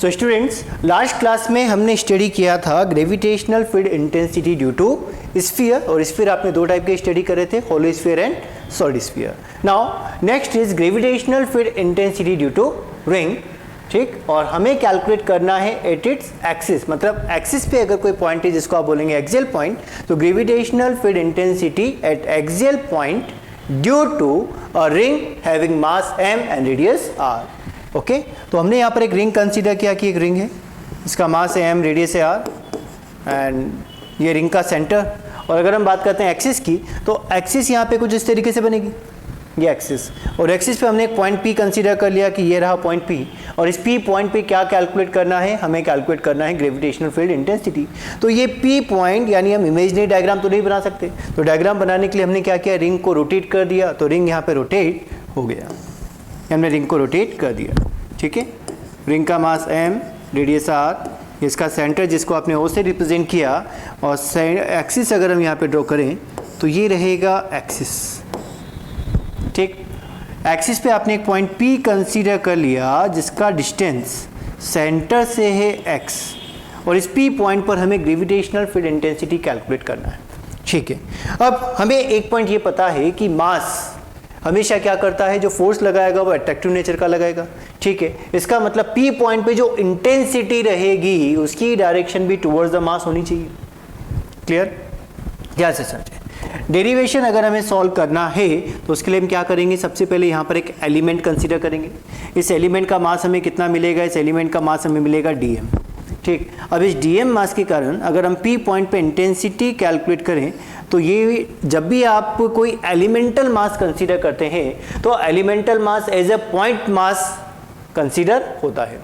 So students, last class में हमने study किया था gravitational field intensity due to sphere, और स्फीयर आपने दो टाइप के स्टडी करे थे, hollow sphere and solid sphere. Now next is gravitational field intensity due to ring, ठीक। और हमें कैलकुलेट करना है एट इट्स एक्सिस, मतलब एक्सिस पे अगर कोई पॉइंट है जिसको आप बोलेंगे एक्सियल पॉइंट, तो gravitational field intensity at axial point due to a ring having mass m and radius r। Okay, तो हमने यहाँ पर एक रिंग कंसीडर किया कि एक रिंग है, इसका मास है m, रेडियस है r, एंड ये रिंग का सेंटर। और अगर हम बात करते हैं एक्सिस की, तो एक्सिस यहाँ पे कुछ इस तरीके से बनेगी, ये एक्सिस, और एक्सिस पे हमने एक पॉइंट P कंसीडर कर लिया कि ये रहा पॉइंट P, और इस P पॉइंट पे क्या कैलकुलेट करना है, हमें कैलकुलेट करना है ग्रेविटेशनल फील्ड इंटेंसिटी। तो ये P पॉइंट, यानी हम इमेजिनरी डायग्राम तो नहीं बना सकते, तो डायग्राम बनाने के लिए हमने क्या किया, रिंग को रोटेट कर दिया, तो रिंग यहाँ पे रोटेट हो गया, हमने रिंग को रोटेट कर दिया, ठीक है। रिंग का मास m, रेडियस r, इसका सेंटर जिसको आपने O से रिप्रेजेंट किया, और एक्सिस अगर हम यहाँ पे ड्रॉ करें तो ये रहेगा एक्सिस, ठीक। एक्सिस पे आपने एक पॉइंट P कंसीडर कर लिया जिसका डिस्टेंस सेंटर से है x, और इस P पॉइंट पर हमें ग्रेविटेशनल फील्ड इंटेंसिटी कैलकुलेट करना है, ठीक है। अब हमें एक पॉइंट ये पता है कि मास हमेशा क्या करता है, जो फोर्स लगाएगा वो अट्रैक्टिव नेचर का लगाएगा, ठीक है। इसका मतलब P पॉइंट पे जो इंटेंसिटी रहेगी उसकी डायरेक्शन भी टुवर्ड्स द मास होनी चाहिए। क्लियर? ध्यान से समझें। डेरिवेशन अगर हमें सॉल्व करना है तो उसके लिए हम क्या करेंगे, सबसे पहले यहाँ पर एक एलिमेंट कंसीडर करेंगे। इस एलिमेंट का मास हमें कितना मिलेगा, इस एलिमेंट का मास हमें मिलेगा dm, ठीक। अब इस dm मास के कारण अगर हम P पॉइंट पे इंटेंसिटी कैलकुलेट करें, तो ये जब भी आप कोई एलिमेंटल मास कंसीडर करते हैं तो elemental mass as a point mass consider होता है,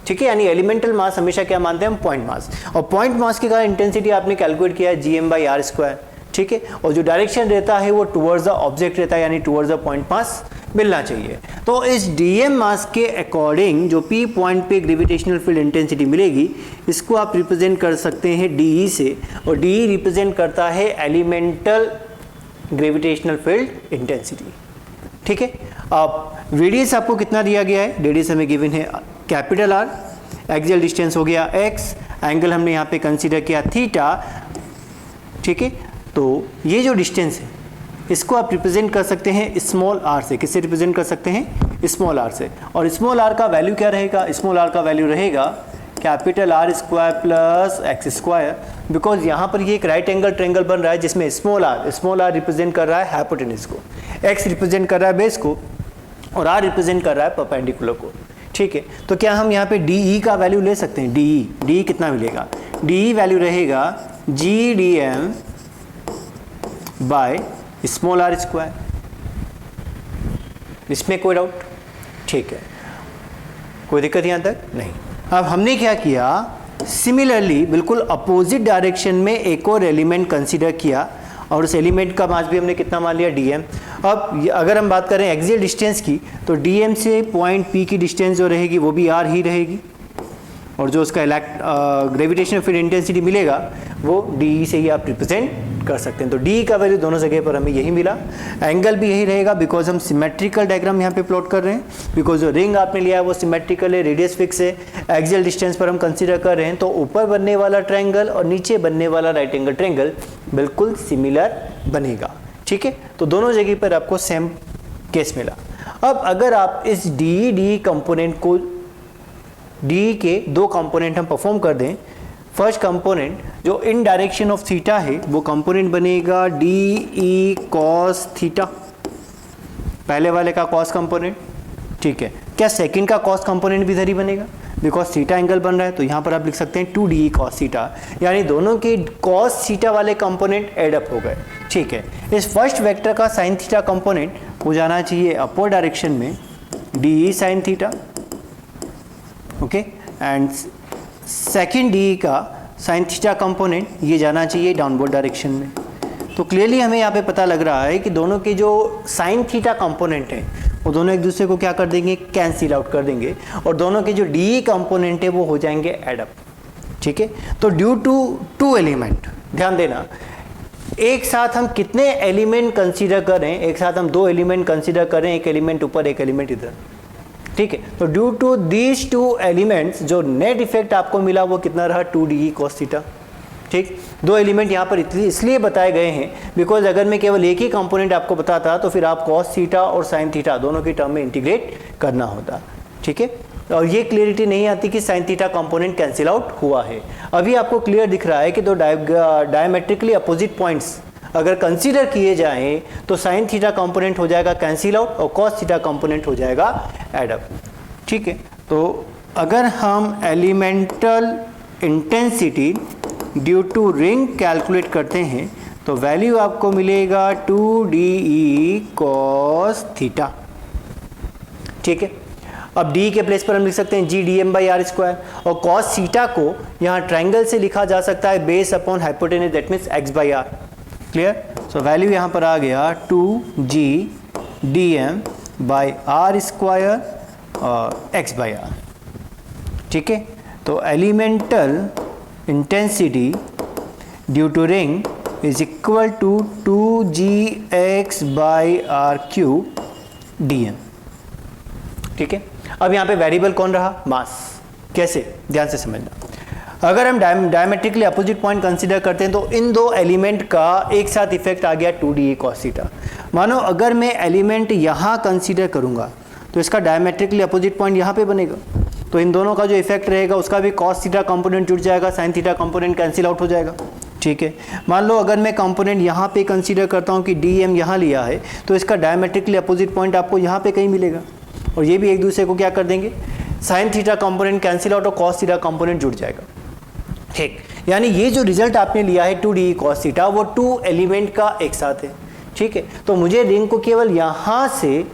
ठीक है। यानी एलिमेंटल मास हमेशा क्या मानते हैं हम, पॉइंट मास, और पॉइंट मास के कारण इंटेंसिटी आपने कैलकुलेट किया है gm/r², ठीक है। और जो डायरेक्शन रहता है वो टुवर्ड्स द ऑब्जेक्ट रहता है, यानी टुवर्ड्स द पॉइंट मास मिलना चाहिए। तो इस dm मास के अकॉर्डिंग जो P पॉइंट पे ग्रेविटेशनल फील्ड इंटेंसिटी मिलेगी, इसको आप रिप्रेजेंट कर सकते हैं dE से, और dE रिप्रेजेंट करता है एलिमेंटल ग्रेविटेशनल फील्ड इंटेंसिटी, ठीक है। अब रेडियस आपको कितना दिया गया है, रेडियस हमें गिवन है कैपिटल R, एक्सियल डिस्टेंस हो गया x, एंगल हमने यहाँ पे कंसीडर किया थीटा, ठीक है। तो ये जो डिस्टेंस है इसको आप रिप्रेजेंट कर सकते हैं स्मॉल r से, किससे रिप्रेजेंट कर सकते हैं, स्मॉल r से। और स्मॉल r का वैल्यू क्या रहेगा, स्मॉल r का वैल्यू रहेगा capital R² plus x², because यहाँ पर ये एक राइट एंगल ट्रायंगल बन रहा है जिसमें स्मॉल r रिप्रेजेंट कर रहा है हाइपोटेन्यूज को, x रिप्रेजेंट कर रहा है बेस को, और r रिप्रेजेंट कर रहा है परपेंडिकुलर को, ठीक है। तो क्या हम यहाँ पे dE का वैल्यू ले सकते हैं, dE कितना मिलेगा, dE वैल्यू रहेगा gdm बाय स्मॉल r², इसमें कोई डाउट, ठीक है, कोई दिक्कत यहाँ तक नहीं। अब हमने क्या किया, सिमिलरली बिल्कुल अपोजिट डायरेक्शन में एक और एलिमेंट कंसीडर किया, और उस एलिमेंट का मास भी हमने कितना मान लिया, dm। अब अगर हम बात करें एक्सियल डिस्टेंस की, तो dm से पॉइंट P की डिस्टेंस जो रहेगी वो भी r ही रहेगी, और जो उसका ग्रेविटेशनल फील्ड इंटेंसिटी मिलेगा वो dE से ही आप रिप्रेजेंट कर सकते हैं। तो dE का वैल्यू दोनों जगह पर हमें यही मिला, एंगल भी यही रहेगा, बिकॉज हम सिमेट्रिकल डायग्राम यहाँ पे प्लॉट कर रहे हैं, बिकॉज जो रिंग आपने लिया है वो सिमेट्रिकल है, रेडियस फिक्स है, एक्सियल डिस्टेंस पर हम कंसीडर कर रहे हैं, तो ऊपर बनने वाला ट्रायंगल और नीचे बनने वाला राइट एंगल ट्रायंगल बिल्कुल सिमिलर बनेगा, ठीक है। तो दोनों जगह पर आपको सेम केस मिला। अब अगर आप इस dE कंपोनेंट को, dE के दो कंपोनेंट हम परफॉर्म कर दें, फर्स्ट कंपोनेंट जो इन डायरेक्शन ऑफ थीटा है वो कंपोनेंट बनेगा dE cos थीटा, पहले वाले का cos कंपोनेंट, ठीक है। क्या सेकंड का cos कंपोनेंट भी इधर ही बनेगा, बिकॉज थीटा एंगल बन रहा है, तो यहाँ पर आप लिख सकते हैं 2dE cos थीटा, यानी दोनों के cos थीटा वाले कंपोनेंट एड अप हो गए, ठीक है। इस फर्स्ट वेक्टर का sin थीटा कंपोनेंट हो जाना चाहिए अपवर्ड डायरेक्शन में dE sin theta, okay, and second dE का साइन थीटा कंपोनेंट ये जाना चाहिए डाउनवर्ड डायरेक्शन में। तो क्लियरली हमें यहाँ पे पता लग रहा है कि दोनों के जो साइन थीटा कंपोनेंट हैं वो दोनों एक दूसरे को क्या कर देंगे, कैंसिल आउट कर देंगे, और दोनों के जो dE कंपोनेंट है वो हो जाएंगे एड अप, ठीक है। तो ड्यू टू टू एलिमेंट, ध्यान देना, एक साथ हम कितने एलिमेंट कंसीडर करें, एक साथ हम दो एलिमेंट कंसीडर करें, एक एलिमेंट ऊपर एक एलिमेंट इधर, ठीक है। तो due to these two elements जो नेट इफेक्ट आपको मिला वो कितना रहा 2DE cos थीटा। ठीक, दो एलिमेंट यहाँ पर इसलिए बताए गए हैं बिकॉज अगर मैं केवल एक ही कंपोनेंट आपको बताता तो फिर आप cos थीटा और sin थीटा दोनों के टर्म में इंटीग्रेट करना होता। ठीक है, और ये क्लियरिटी नहीं आती कि sin theta component cancel out हुआ है। अभी आपको क्लियर दिख रहा है कि दो डायमेट्रिकली अपोजिट पॉइंट्स अगर कंसीडर किए जाएं तो sin थीटा कंपोनेंट हो जाएगा कैंसिल आउट और cos थीटा कंपोनेंट हो जाएगा एड अप। ठीक है, तो अगर हम elemental intensity due to ring calculate करते हैं तो वैल्यू आपको मिलेगा 2DE cos थीटा। ठीक है, अब D के प्लेस पर हम लिख सकते हैं GdM/r² और cos थीटा को यहाँ ट्रायंगल से लिखा जा सकता है base upon hypotenuse that means x/r। Clear, so value यहाँ पर आ गया 2GdM/r² और x/r। ठीक है, तो elemental intensity due to ring is equal to 2Gx/r³ dm। ठीक है, अब यहाँ पे वेरिएबल कौन रहा? मास। कैसे? ध्यान से समझना। अगर हम डायमेट्रिकली अपोजिट पॉइंट कंसीडर करते हैं तो इन दो एलिमेंट का एक साथ इफेक्ट आ गया 2DE cos थीटा। मानो अगर मैं एलिमेंट यहाँ कंसीडर करूँगा तो इसका डायमेट्रिकली अपोजिट पॉइंट यहाँ पे बनेगा, तो इन दोनों का जो इफेक्ट रहेगा उसका भी cos थीटा कंपोनेंट जुड़ जाएगा, sin theta component cancel out हो जाएगा। ठीक है, मान लो अगर मैं कंपोनेंट यहाँ पे कंसीडर करता हूँ कि dm यहाँ लिया है तो इसका डायमेट्रिकली अपोजिट पॉइंट आपको यहाँ पे कहीं मिलेगा और ये भी एक दूसरे को क्या कर देंगे, sin theta component cancel out और cos थीटा कंपोनेंट जुड़ जाएगा। ठीक, यानी ये जो रिजल्ट आपने लिया है 2DE cos थीटा वो टू एलिमेंट का एक साथ है। ठीक है, तो मुझे रिंग को केवल यहाँ से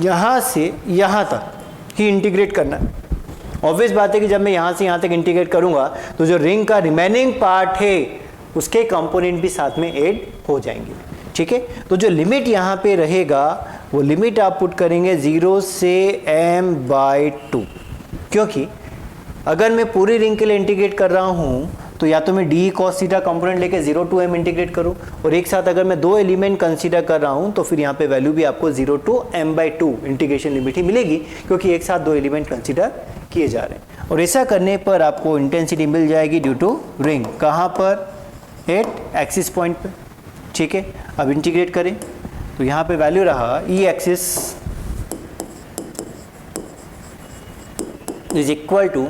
यहाँ तक ही इंटीग्रेट करना है। ऑब्वियस बात है कि जब मैं यहाँ से यहाँ तक इंटीग्रेट करूँगा तो जो रिंग का रिमेनिंग पार्ट है उसके कंपोनेंट भी साथ में ऐड हो जाएंगे। ठीक है, तो जो लिमिट यहाँ पे रहेगा वो लिमिट आप पुट करेंगे 0 से m/2, क्योंकि अगर मैं पूरी रिंग के लिए इंटीग्रेट कर रहा हूँ तो या तो मैं DE cos थीटा कंपोनेंट लेके 0 to m इंटीग्रेट करूँ और एक साथ अगर मैं दो एलिमेंट कंसीडर कर रहा हूँ तो फिर यहाँ पे वैल्यू भी आपको 0 to m/2 इंटीग्रेशन लिमिट ही मिलेगी, क्योंकि एक साथ दो एलिमेंट कंसीडर किए जा रहे हैं। और ऐसा करने पर आपको इंटेंसिटी मिल जाएगी ड्यू टू रिंग। कहाँ पर? एट एक्सिस पॉइंट पे। ठीक है, अब इंटीग्रेट करें तो यहाँ पे वैल्यू रहा E axis is equal to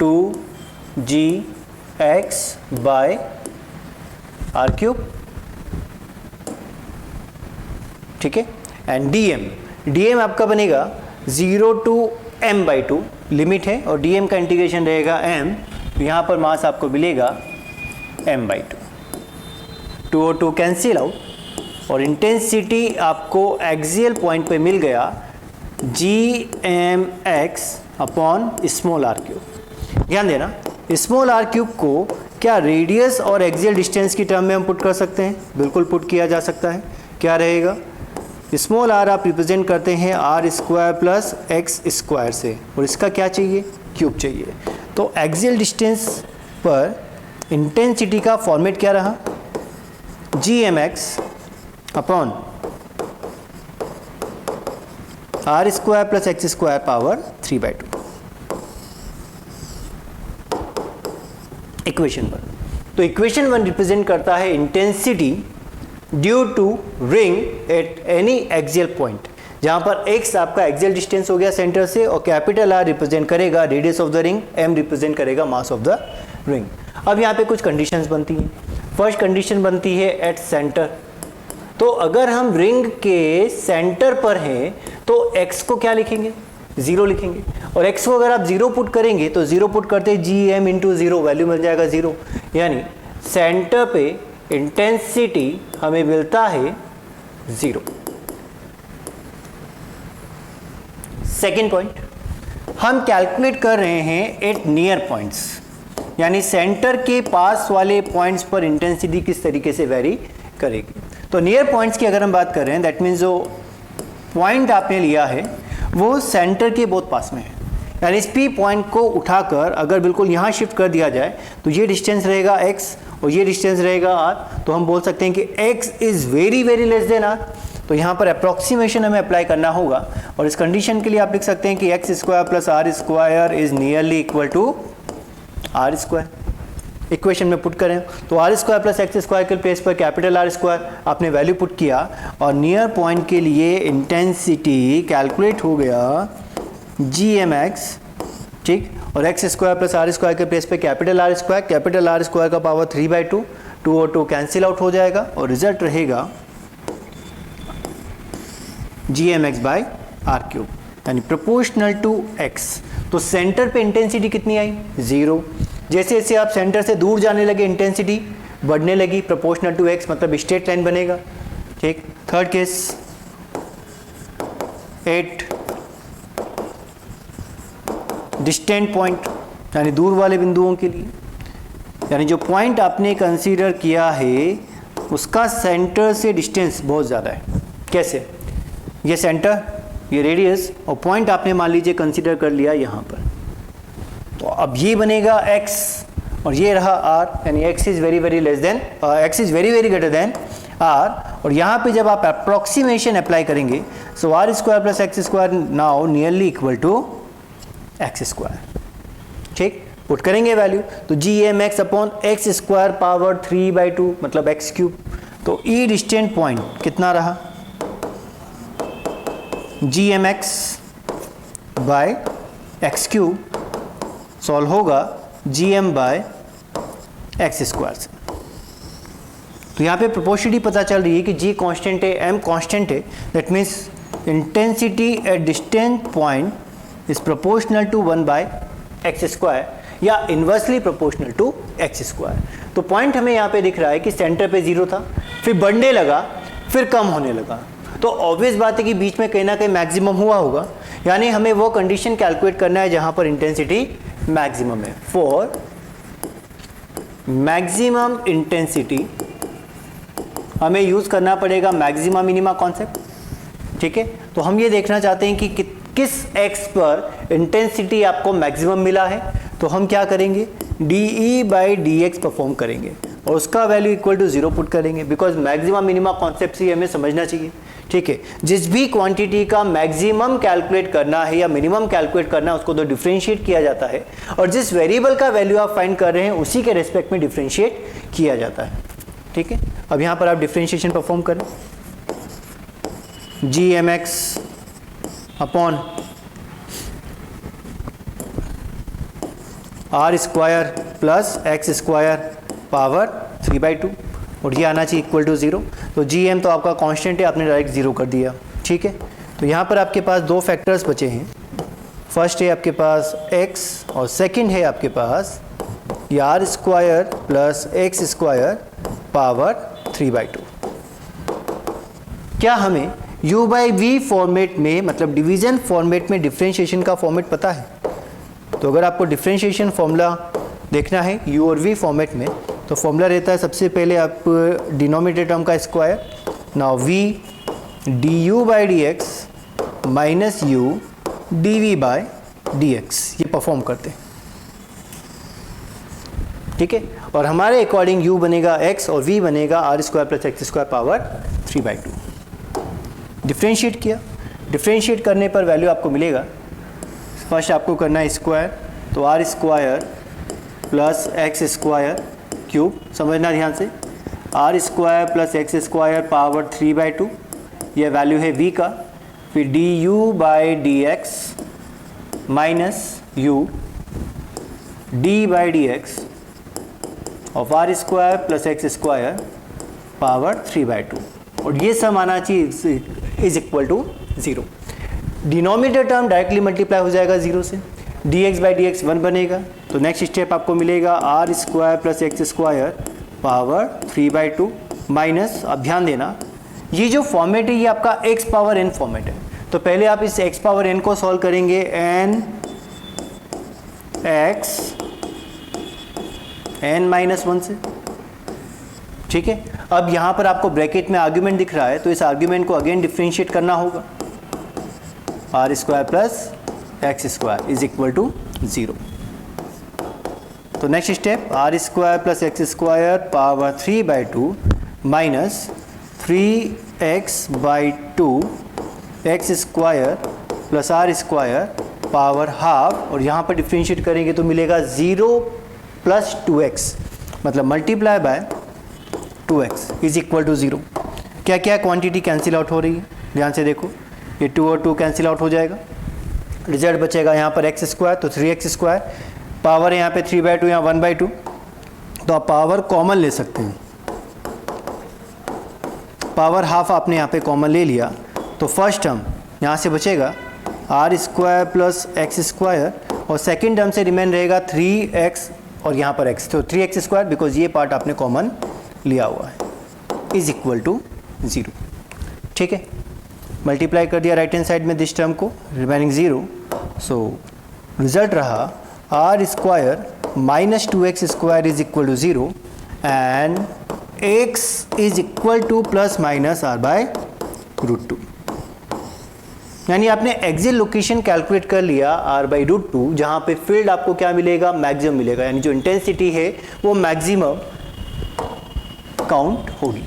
2Gx/r³। ठीक है, एंड dm आपका बनेगा 0 to m/2 लिमिट है और dm का इंटीग्रेशन रहेगा m, तो यहाँ पर मास आपको मिलेगा m/2। 2 और 2 कैंसिल आउट और इंटेंसिटी आपको एक्सियल पॉइंट पे मिल गया Gmx/r³। ध्यान देना, स्मॉल r³ को क्या रेडियस और एक्सियल डिस्टेंस की टर्म में हम पुट कर सकते हैं? बिल्कुल पुट किया जा सकता है। क्या रहेगा? स्मॉल r आप रिप्रेजेंट करते हैं r² + x² से और इसका क्या चाहिए? क्यूब चाहिए। तो एक्सियल डिस्टेंस पर इंटेंसिटी का फॉर्मेट क्या रहा? Gmx/r² + x² power 3/2 equation 1। तो इक्वेशन 1 रिप्रेजेंट करता है intensity due to ring at any axial point, जहां पर x आपका एक्सियल डिस्टेंस हो गया सेंटर से और कैपिटल R रिप्रेजेंट करेगा radius of the ring, m represent करेगा मास ऑफ द रिंग। अब यहाँ पे कुछ कंडीशंस बनती हैं। फर्स्ट कंडीशन बनती है एट सेंटर। तो अगर हम रिंग के सेंटर पर हैं तो x को क्या लिखेंगे? 0 लिखेंगे और x को अगर आप 0 पुट करेंगे तो 0 पुट करते Gm × 0 वैल्यू मिल जाएगा 0, यानी सेंटर पे इंटेंसिटी हमें मिलता है 0। सेकेंड पॉइंट, हम कैलकुलेट कर रहे हैं एट नियर पॉइंट्स, यानी सेंटर के पास वाले पॉइंट्स पर इंटेंसिटी किस तरीके से वेरी करेगी। तो नियर पॉइंट्स की अगर हम बात कर रहे हैं दैट मीन्स जो पॉइंट आपने लिया है वो सेंटर के बहुत पास में है, यानी इस P पॉइंट को उठाकर अगर बिल्कुल यहाँ शिफ्ट कर दिया जाए तो ये डिस्टेंस रहेगा x और ये डिस्टेंस रहेगा r, तो हम बोल सकते हैं कि x is very very less than r। तो यहाँ पर अप्रॉक्सीमेशन हमें अप्लाई करना होगा और इस कंडीशन के लिए आप लिख सकते हैं कि x square plus r square is nearly equal to r square. Equation में पुट करें तो r square plus x square के प्लेस पर कैपिटल आर स्क्वायर आपने वैल्यू पुट किया और नियर पॉइंट के लिए इंटेंसिटी कैलकुलेट हो गया जी एम एक्स, ठीक, और x square plus r square के प्लेस पे कैपिटल आर स्क्वायर का पावर 3/2, 2 और 2 कैंसिल आउट हो जाएगा और रिजल्ट रहेगा G M x by r cube, यानी प्रोपोर्शनल टू एक्स। तो सेंटर पे इंटेंसिटी कितनी आई? 0। जैसे जैसे आप सेंटर से दूर जाने लगे इंटेंसिटी बढ़ने लगी, प्रोपोर्शनल टू एक्स मतलब स्ट्रेट लाइन बनेगा, ठीक। थर्ड केस 8 डिस्टेंट पॉइंट, यानी दूर वाले बिंदुओं के लिए, यानी जो पॉइंट आपने कंसीडर किया है उसका सेंटर से डिस्टेंस बहुत ज़्यादा है। कैसे? ये सेंटर, ये रेडियस और पॉइंट आपने मान लीजिए कंसीडर कर लिया यहाँ पर, तो अब ये बनेगा x और ये रहा r, यानी x is very very less than x is very very greater than r। और यहाँ पे जब आप अप्रॉक्सीमेशन अप्लाई करेंगे so r square plus x square now nearly equal to x square, ठीक। पुट करेंगे वैल्यू तो G M x upon x square power 3/2 मतलब एक्स क्यूब। तो ई डिस्टेंट पॉइंट कितना रहा? G M x by x cube solve होगा G M by x square से। तो यहाँ पे प्रोपोर्शनलिटी पता चल रही है कि जी कांस्टेंट है, एम कांस्टेंट है, that means intensity at distant point is proportional to 1/x square या inversely proportional to x square. तो पॉइंट हमें यहाँ पे दिख रहा है कि सेंटर पे 0 था, फिर बढ़ने लगा, फिर कम होने लगा, तो ऑब्वियस बात है कि बीच में कहीं ना कहीं मैक्सिमम हुआ होगा, यानी हमें वो कंडीशन कैलकुलेट करना है जहाँ पर इंटेंसिटी मैक्सिमम है। फॉर मैक्सिमम इंटेंसिटी हमें यूज़ करना पड़ेगा मैक्सिमा मिनिमा कॉन्सेप्ट, ठीक है। तो हम ये देखना चाहते हैं कि किस x पर इंटेंसिटी आपको मैक्सिमम मिला है, तो हम क्या करेंगे dE/dx परफॉर्म करेंगे और उसका वैल्यू इक्वल टू 0 पुट करेंगे, बिकॉज मैक्सिमा मिनिमा कॉन्सेप्ट से हमें समझना चाहिए, ठीक है। जिस भी क्वांटिटी का मैक्सिमम कैलकुलेट करना है या मिनिमम कैलकुलेट करना है उसको तो डिफरेंशिएट किया जाता है और जिस वेरिएबल का वैल्यू आप फाइंड कर रहे हैं उसी के रेस्पेक्ट में डिफरेंशिएट किया जाता है, ठीक है। अब यहाँ पर आप डिफरेंशिएशन परफॉर्म करें, G M x upon r square plus x square power 3/2 और ये आना चाहिए इक्वल टू 0। तो जी एम तो आपका कांस्टेंट है, आपने डायरेक्ट 0 कर दिया, ठीक है। तो यहाँ पर आपके पास दो फैक्टर्स बचे हैं, फर्स्ट है आपके पास x और सेकंड है आपके पास ये r square plus x square power 3/2। क्या हमें u/v फॉर्मेट में मतलब डिवीजन फॉर्मेट में डिफरेंशिएशन का फॉर्मेट पता है? तो अगर आपको डिफरेंशिएशन फॉर्मूला देखना है u और v फॉर्मेट में तो फॉर्मूला रहता है सबसे पहले आप डिनोमिनेटर टर्म का square, now v du/dx minus u dv/dx, ये परफॉर्म करते हैं, ठीक है। और हमारे अकॉर्डिंग u बनेगा x और v बनेगा r square plus x square power 3/2। Differentiate किया, डिफरेंशिएट करने पर वैल्यू आपको मिलेगा, फर्स्ट आपको करना है स्क्वायर, तो r square plus x square cube, समझना ध्यान से, r square plus x square power 3/2, यह वैल्यू है v का, फिर du/dx minus u d/dx of r square plus x square power 3/2 और ये सम आना चाहिए is equal to 0। Denominator term directly multiply हो जाएगा 0 से, dx/dx 1 बनेगा, तो नेक्स्ट स्टेप आपको मिलेगा r square plus x square power 3/2 minus, अब ध्यान देना ये जो फॉर्मेट है ये आपका x पावर n फॉर्मेट है, तो पहले आप इस x पावर n को सॉल्व करेंगे n x n-1 से, ठीक है। अब यहाँ पर आपको ब्रैकेट में आर्ग्यूमेंट दिख रहा है तो इस आर्ग्यूमेंट को अगेन डिफरेंशिएट करना होगा, r square plus x square is equal to 0। तो next step r² + x² power 3/2 minus 3 x by two x square plus r square power half, और यहाँ पर डिफ्रेंशिएट करेंगे तो मिलेगा 0 प्लस 2x, मतलब multiply by 2x is equal to 0। क्या क्या क्वांटिटी कैंसिल आउट हो रही है, ध्यान से देखो, ये 2 और 2 कैंसिल आउट हो जाएगा, रिजल्ट बचेगा यहाँ पर एक्स स्क्वायर, तो 3x स्क्वायर, पावर है यहाँ पे 3/2, यहाँ 1/2, तो आप पावर कॉमन ले सकते हैं, पावर हाफ आपने यहाँ पे कॉमन ले लिया, तो फर्स्ट टर्म यहाँ से बचेगा r square plus x square, और सेकेंड टर्म से रिमेन रहेगा 3x और यहाँ पर x, तो 3x स्क्वायर, बिकॉज ये पार्ट आपने कॉमन लिया हुआ है, इज इक्वल टू 0। ठीक है, मल्टीप्लाई कर दिया राइट हैंड साइड में दिस टर्म को, रिमेनिंग 0, सो रिजल्ट रहा r square minus 2x square is equal to 0 and x is equal to plus minus r by root 2। यानी आपने एग्जिट लोकेशन कैलकुलेट कर लिया r बाई रूट 2, जहाँ पे field आपको क्या मिलेगा, मैक्सिमम मिलेगा, यानी जो इंटेंसिटी है वो मैक्सिमम काउंट होगी।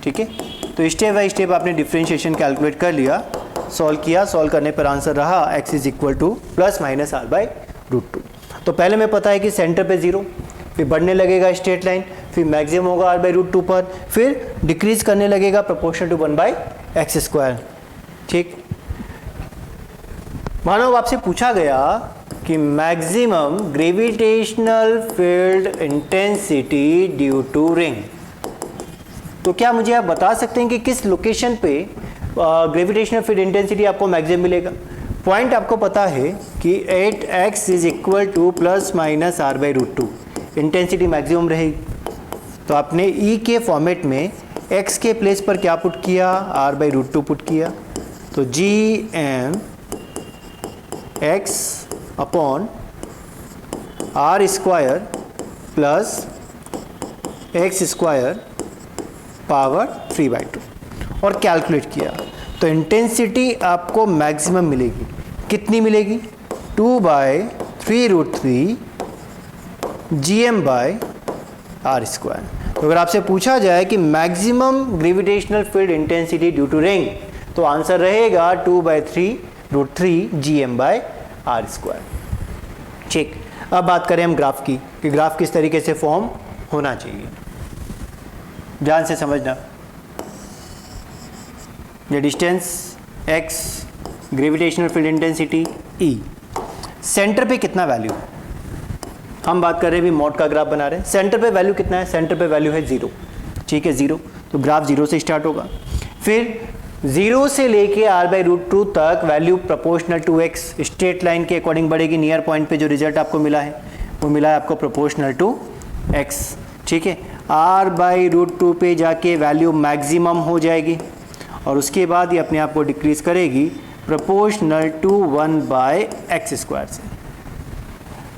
ठीक है, तो स्टेप बाय स्टेप आपने डिफरेंशिएशन कैलकुलेट कर लिया, सॉल्व किया, सॉल्व करने पर आंसर रहा x is equal to plus minus r by root 2। तो पहले में पता है कि सेंटर पे 0, फिर बढ़ने लगेगा स्ट्रेट लाइन, फिर मैक्सिमम होगा r बाई रूट 2 पर, फिर डिक्रीज करने लगेगा proportional to 1 by x square. ठीक, मानो अब आपसे पूछा गया कि maximum gravitational field intensity due to ring, तो क्या मुझे आप बता सकते हैं कि किस लोकेशन पे ग्रेविटेशनल फील्ड इंटेंसिटी आपको मैक्सिमम मिलेगा? पॉइंट आपको पता है कि 8x is equal to plus minus r by root 2, intensity maximum रहेगी। तो आपने E के फॉर्मेट में x के प्लेस पर क्या पुट किया, r बाई रूट 2 पुट किया, तो gm x upon r square plus x square power 3/2 और कैलकुलेट किया, तो इंटेंसिटी आपको मैक्सिमम मिलेगी। कितनी मिलेगी? 2/3√3 gm बाय आर स्क्वायर। तो अगर आपसे पूछा जाए कि maximum gravitational field intensity due to ring, तो आंसर रहेगा 2/3√3 gm बाय आर स्क्वायर। ठीक, अब बात करें हम ग्राफ की कि ग्राफ किस तरीके से फॉर्म होना चाहिए। ध्यान से समझना, ये distance x, gravitational field intensity E, centre पे कितना वैल्यू है, हम बात कर रहे हैं, भी मॉड का ग्राफ बना रहे हैं, सेंटर पे वैल्यू कितना है, सेंटर पे वैल्यू है 0। ठीक है, 0, तो ग्राफ 0 से स्टार्ट होगा, फिर 0 से लेके r बाई रूट 2 तक value proportional to x straight line के अकॉर्डिंग बढ़ेगी। नियर पॉइंट पे जो रिजल्ट आपको मिला है वो मिला है आपको प्रोपोर्शनल टू x। ठीक है, r बाई रूट 2 पे जाके वैल्यू मैक्सिमम हो जाएगी और उसके बाद ये अपने आप को डिक्रीज करेगी proportional to 1 by x square से।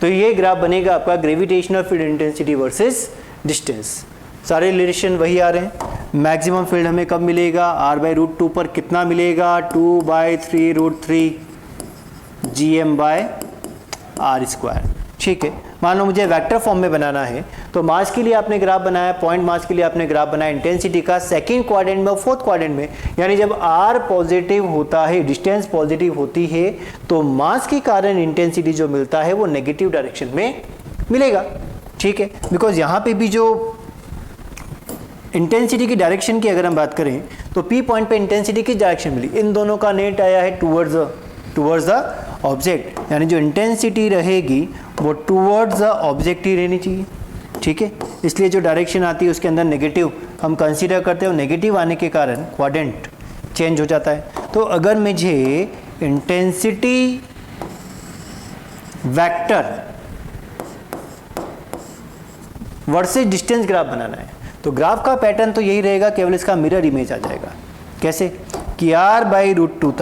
तो ये ग्राफ बनेगा आपका gravitational field intensity versus distance. सारे रिलेशन वही आ रहे हैं। मैक्सिमम फील्ड हमें कब मिलेगा, r बाई रूट 2 पर कितना मिलेगा, 2/3√3 gm बाय आर स्क्वायर। ठीक है, मान लो मुझे वेक्टर फॉर्म में बनाना है, तो मास के लिए आपने ग्राफ बनाया, पॉइंट मास के लिए आपने ग्राफ बनाया इंटेंसिटी का सेकंड क्वाड्रेंट में और फोर्थ क्वाड्रेंट में, यानी जब r पॉजिटिव होता है, डिस्टेंस पॉजिटिव होती है, तो मास के कारण इंटेंसिटी जो मिलता है वो नेगेटिव डायरेक्शन में मिलेगा। ठीक है, बिकॉज यहाँ पे भी जो इंटेंसिटी की डायरेक्शन की अगर हम बात करें तो P पॉइंट पे इंटेंसिटी किस डायरेक्शन मिली, इन दोनों का नेट आया है टूवर्ड्स द ऑब्जेक्ट, यानी जो इंटेंसिटी रहेगी वो टूवर्ड्स द ऑब्जेक्ट ही रहनी चाहिए। ठीक है, इसलिए जो डायरेक्शन आती है उसके अंदर नेगेटिव हम कंसीडर करते हैं, और नेगेटिव आने के कारण क्वाड्रेंट चेंज हो जाता है। तो अगर मुझे intensity vector versus distance graph बनाना है, तो ग्राफ का पैटर्न तो यही रहेगा, केवल इसका मिरर इमेज आ जाएगा। कैसे कि r बाई रूट 2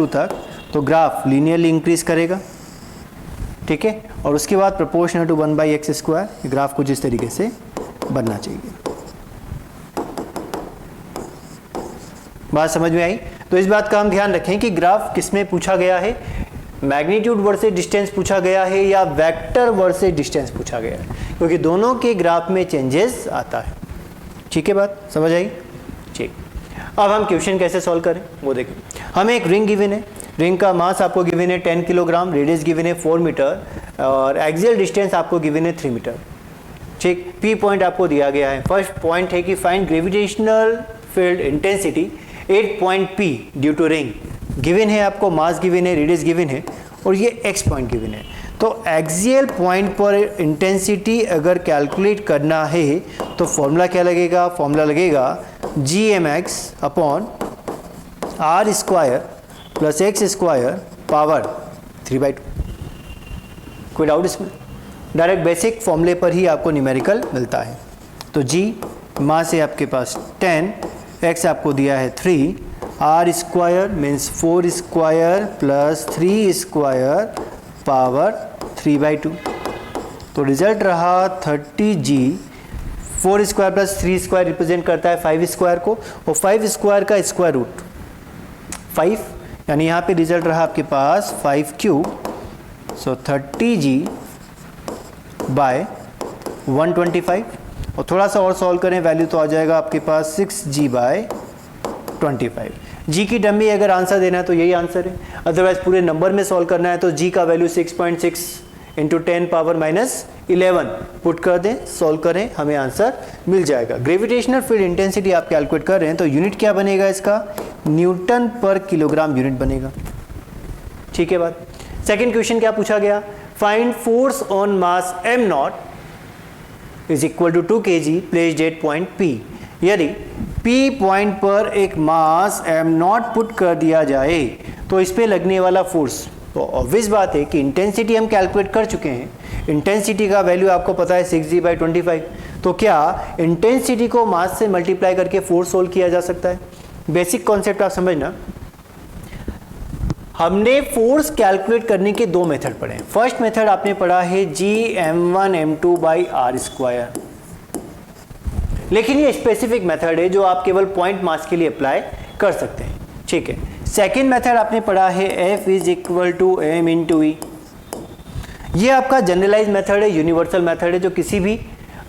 तक तो ग्राफ लीनियरली इंक्रीज करेगा। ठीक है, और उसके बाद proportional to 1 by x square, graph कुछ इस तरीके से बनना चाहिए। बात समझ में आई? तो इस बात का हम ध्यान रखें कि ग्राफ किसमें पूछा गया है, मैग्नीट्यूड वर्सेस डिस्टेंस पूछा गया है या वेक्टर वर्सेस डिस्टेंस पूछा गया है, क्योंकि दोनों के ग्राफ में चेंजेस आता है। ठीक है, बात समझ आई? ठीक। अब हम क्वेश्चन कैसे सॉल्व करें वो देखें। हमें एक रिंग गिवन है, रिंग का मास आपको गिवन है 10 किलोग्राम, रेडियस गिवन है 4 मीटर और एक्सियल डिस्टेंस आपको गिवन है 3 मीटर। ठीक, पी पॉइंट आपको दिया गया है। फर्स्ट पॉइंट है कि find gravitational field intensity 8 point P due to ring. Given है आपको, मास गिवन है, रेडियस गिवन है और ये एक्स पॉइंट गिवन है। तो एक्सियल पॉइंट पर इंटेंसिटी अगर कैलकुलेट करना है तो फॉर्मूला क्या लगेगा? फॉर्मूला लगेगा G M x upon r square plus x square power 3/2। कोई डाउट इसमें? डायरेक्ट बेसिक फॉर्मूले पर ही आपको न्यूमेरिकल मिलता है। तो जी मास है आपके पास 10, एक्स आपको दिया है 3, r square means 4 square plus 3 square power 3/2। तो रिजल्ट रहा 30G। 4 square plus 3 square represent करता है 5 स्क्वायर को और 5 स्क्वायर का स्क्वायर रूट 5, यानी यहाँ पे रिजल्ट रहा आपके पास 5 क्यूब। सो 30G बाय 125 और थोड़ा सा और सॉल्व करें वैल्यू तो आ जाएगा आपके पास 6G बाय 25। जी की डमी अगर आंसर देना है तो यही आंसर है, अदरवाइज पूरे नंबर में सॉल्व करना है तो जी का वैल्यू 6.6 इंटू 10 पावर -11 पुट कर दें, सॉल्व करें, हमें आंसर मिल जाएगा। ग्रेविटेशनल फील्ड इंटेंसिटी आप कैलकुलेट कर रहे हैं तो यूनिट क्या बनेगा इसका? न्यूटन पर किलोग्राम यूनिट बनेगा। ठीक है बात। सेकेंड क्वेश्चन क्या पूछा गया? Find force on mass m naught is equal to 2 kg placed at point P। यदि P पॉइंट पर एक मास m नॉट पुट कर दिया जाए तो इस पे लगने वाला फोर्स, तो ऑब्वियस बात है कि इंटेंसिटी हम कैलकुलेट कर चुके हैं। इंटेंसिटी का वैल्यू आपको पता है 6G/25। तो क्या इंटेंसिटी को मास से मल्टीप्लाई करके फोर्स सोल्व किया जा सकता है? बेसिक कॉन्सेप्ट आप समझना। हमने फोर्स कैलकुलेट करने के दो मेथड पढ़े हैं। फर्स्ट मेथड आपने पढ़ा है Gm1m2/r², लेकिन ये स्पेसिफिक मेथड है जो आप केवल पॉइंट मास के लिए अप्लाई कर सकते हैं। ठीक है। सेकेंड मेथड आपने पढ़ा है F is equal to m into E. ये आपका जनरलाइज मेथड है, यूनिवर्सल मेथड है जो किसी भी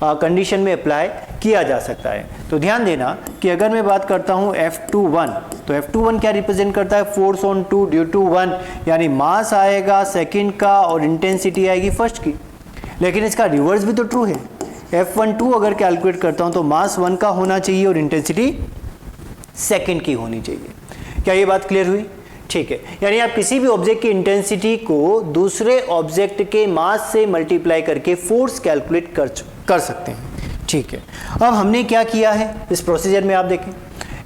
कंडीशन में अप्लाई किया जा सकता है। तो ध्यान देना कि अगर मैं बात करता हूँ F21 तो F21 क्या रिप्रेजेंट करता है? फोर्स ऑन 2 ड्यू टू 1, यानी मास आएगा सेकंड का और इंटेंसिटी आएगी फर्स्ट की। लेकिन इसका रिवर्स भी तो ट्रू है। F12 अगर कैलकुलेट करता हूँ तो मास 1 का होना चाहिए और इंटेंसिटी सेकंड की होनी चाहिए। क्या ये बात क्लियर हुई? ठीक है। यानी आप किसी भी ऑब्जेक्ट की इंटेंसिटी को दूसरे ऑब्जेक्ट के मास से मल्टीप्लाई करके फोर्स कैलकुलेट कर सकते हैं। ठीक है। अब हमने क्या किया है इस प्रोसीजर में? आप देखें,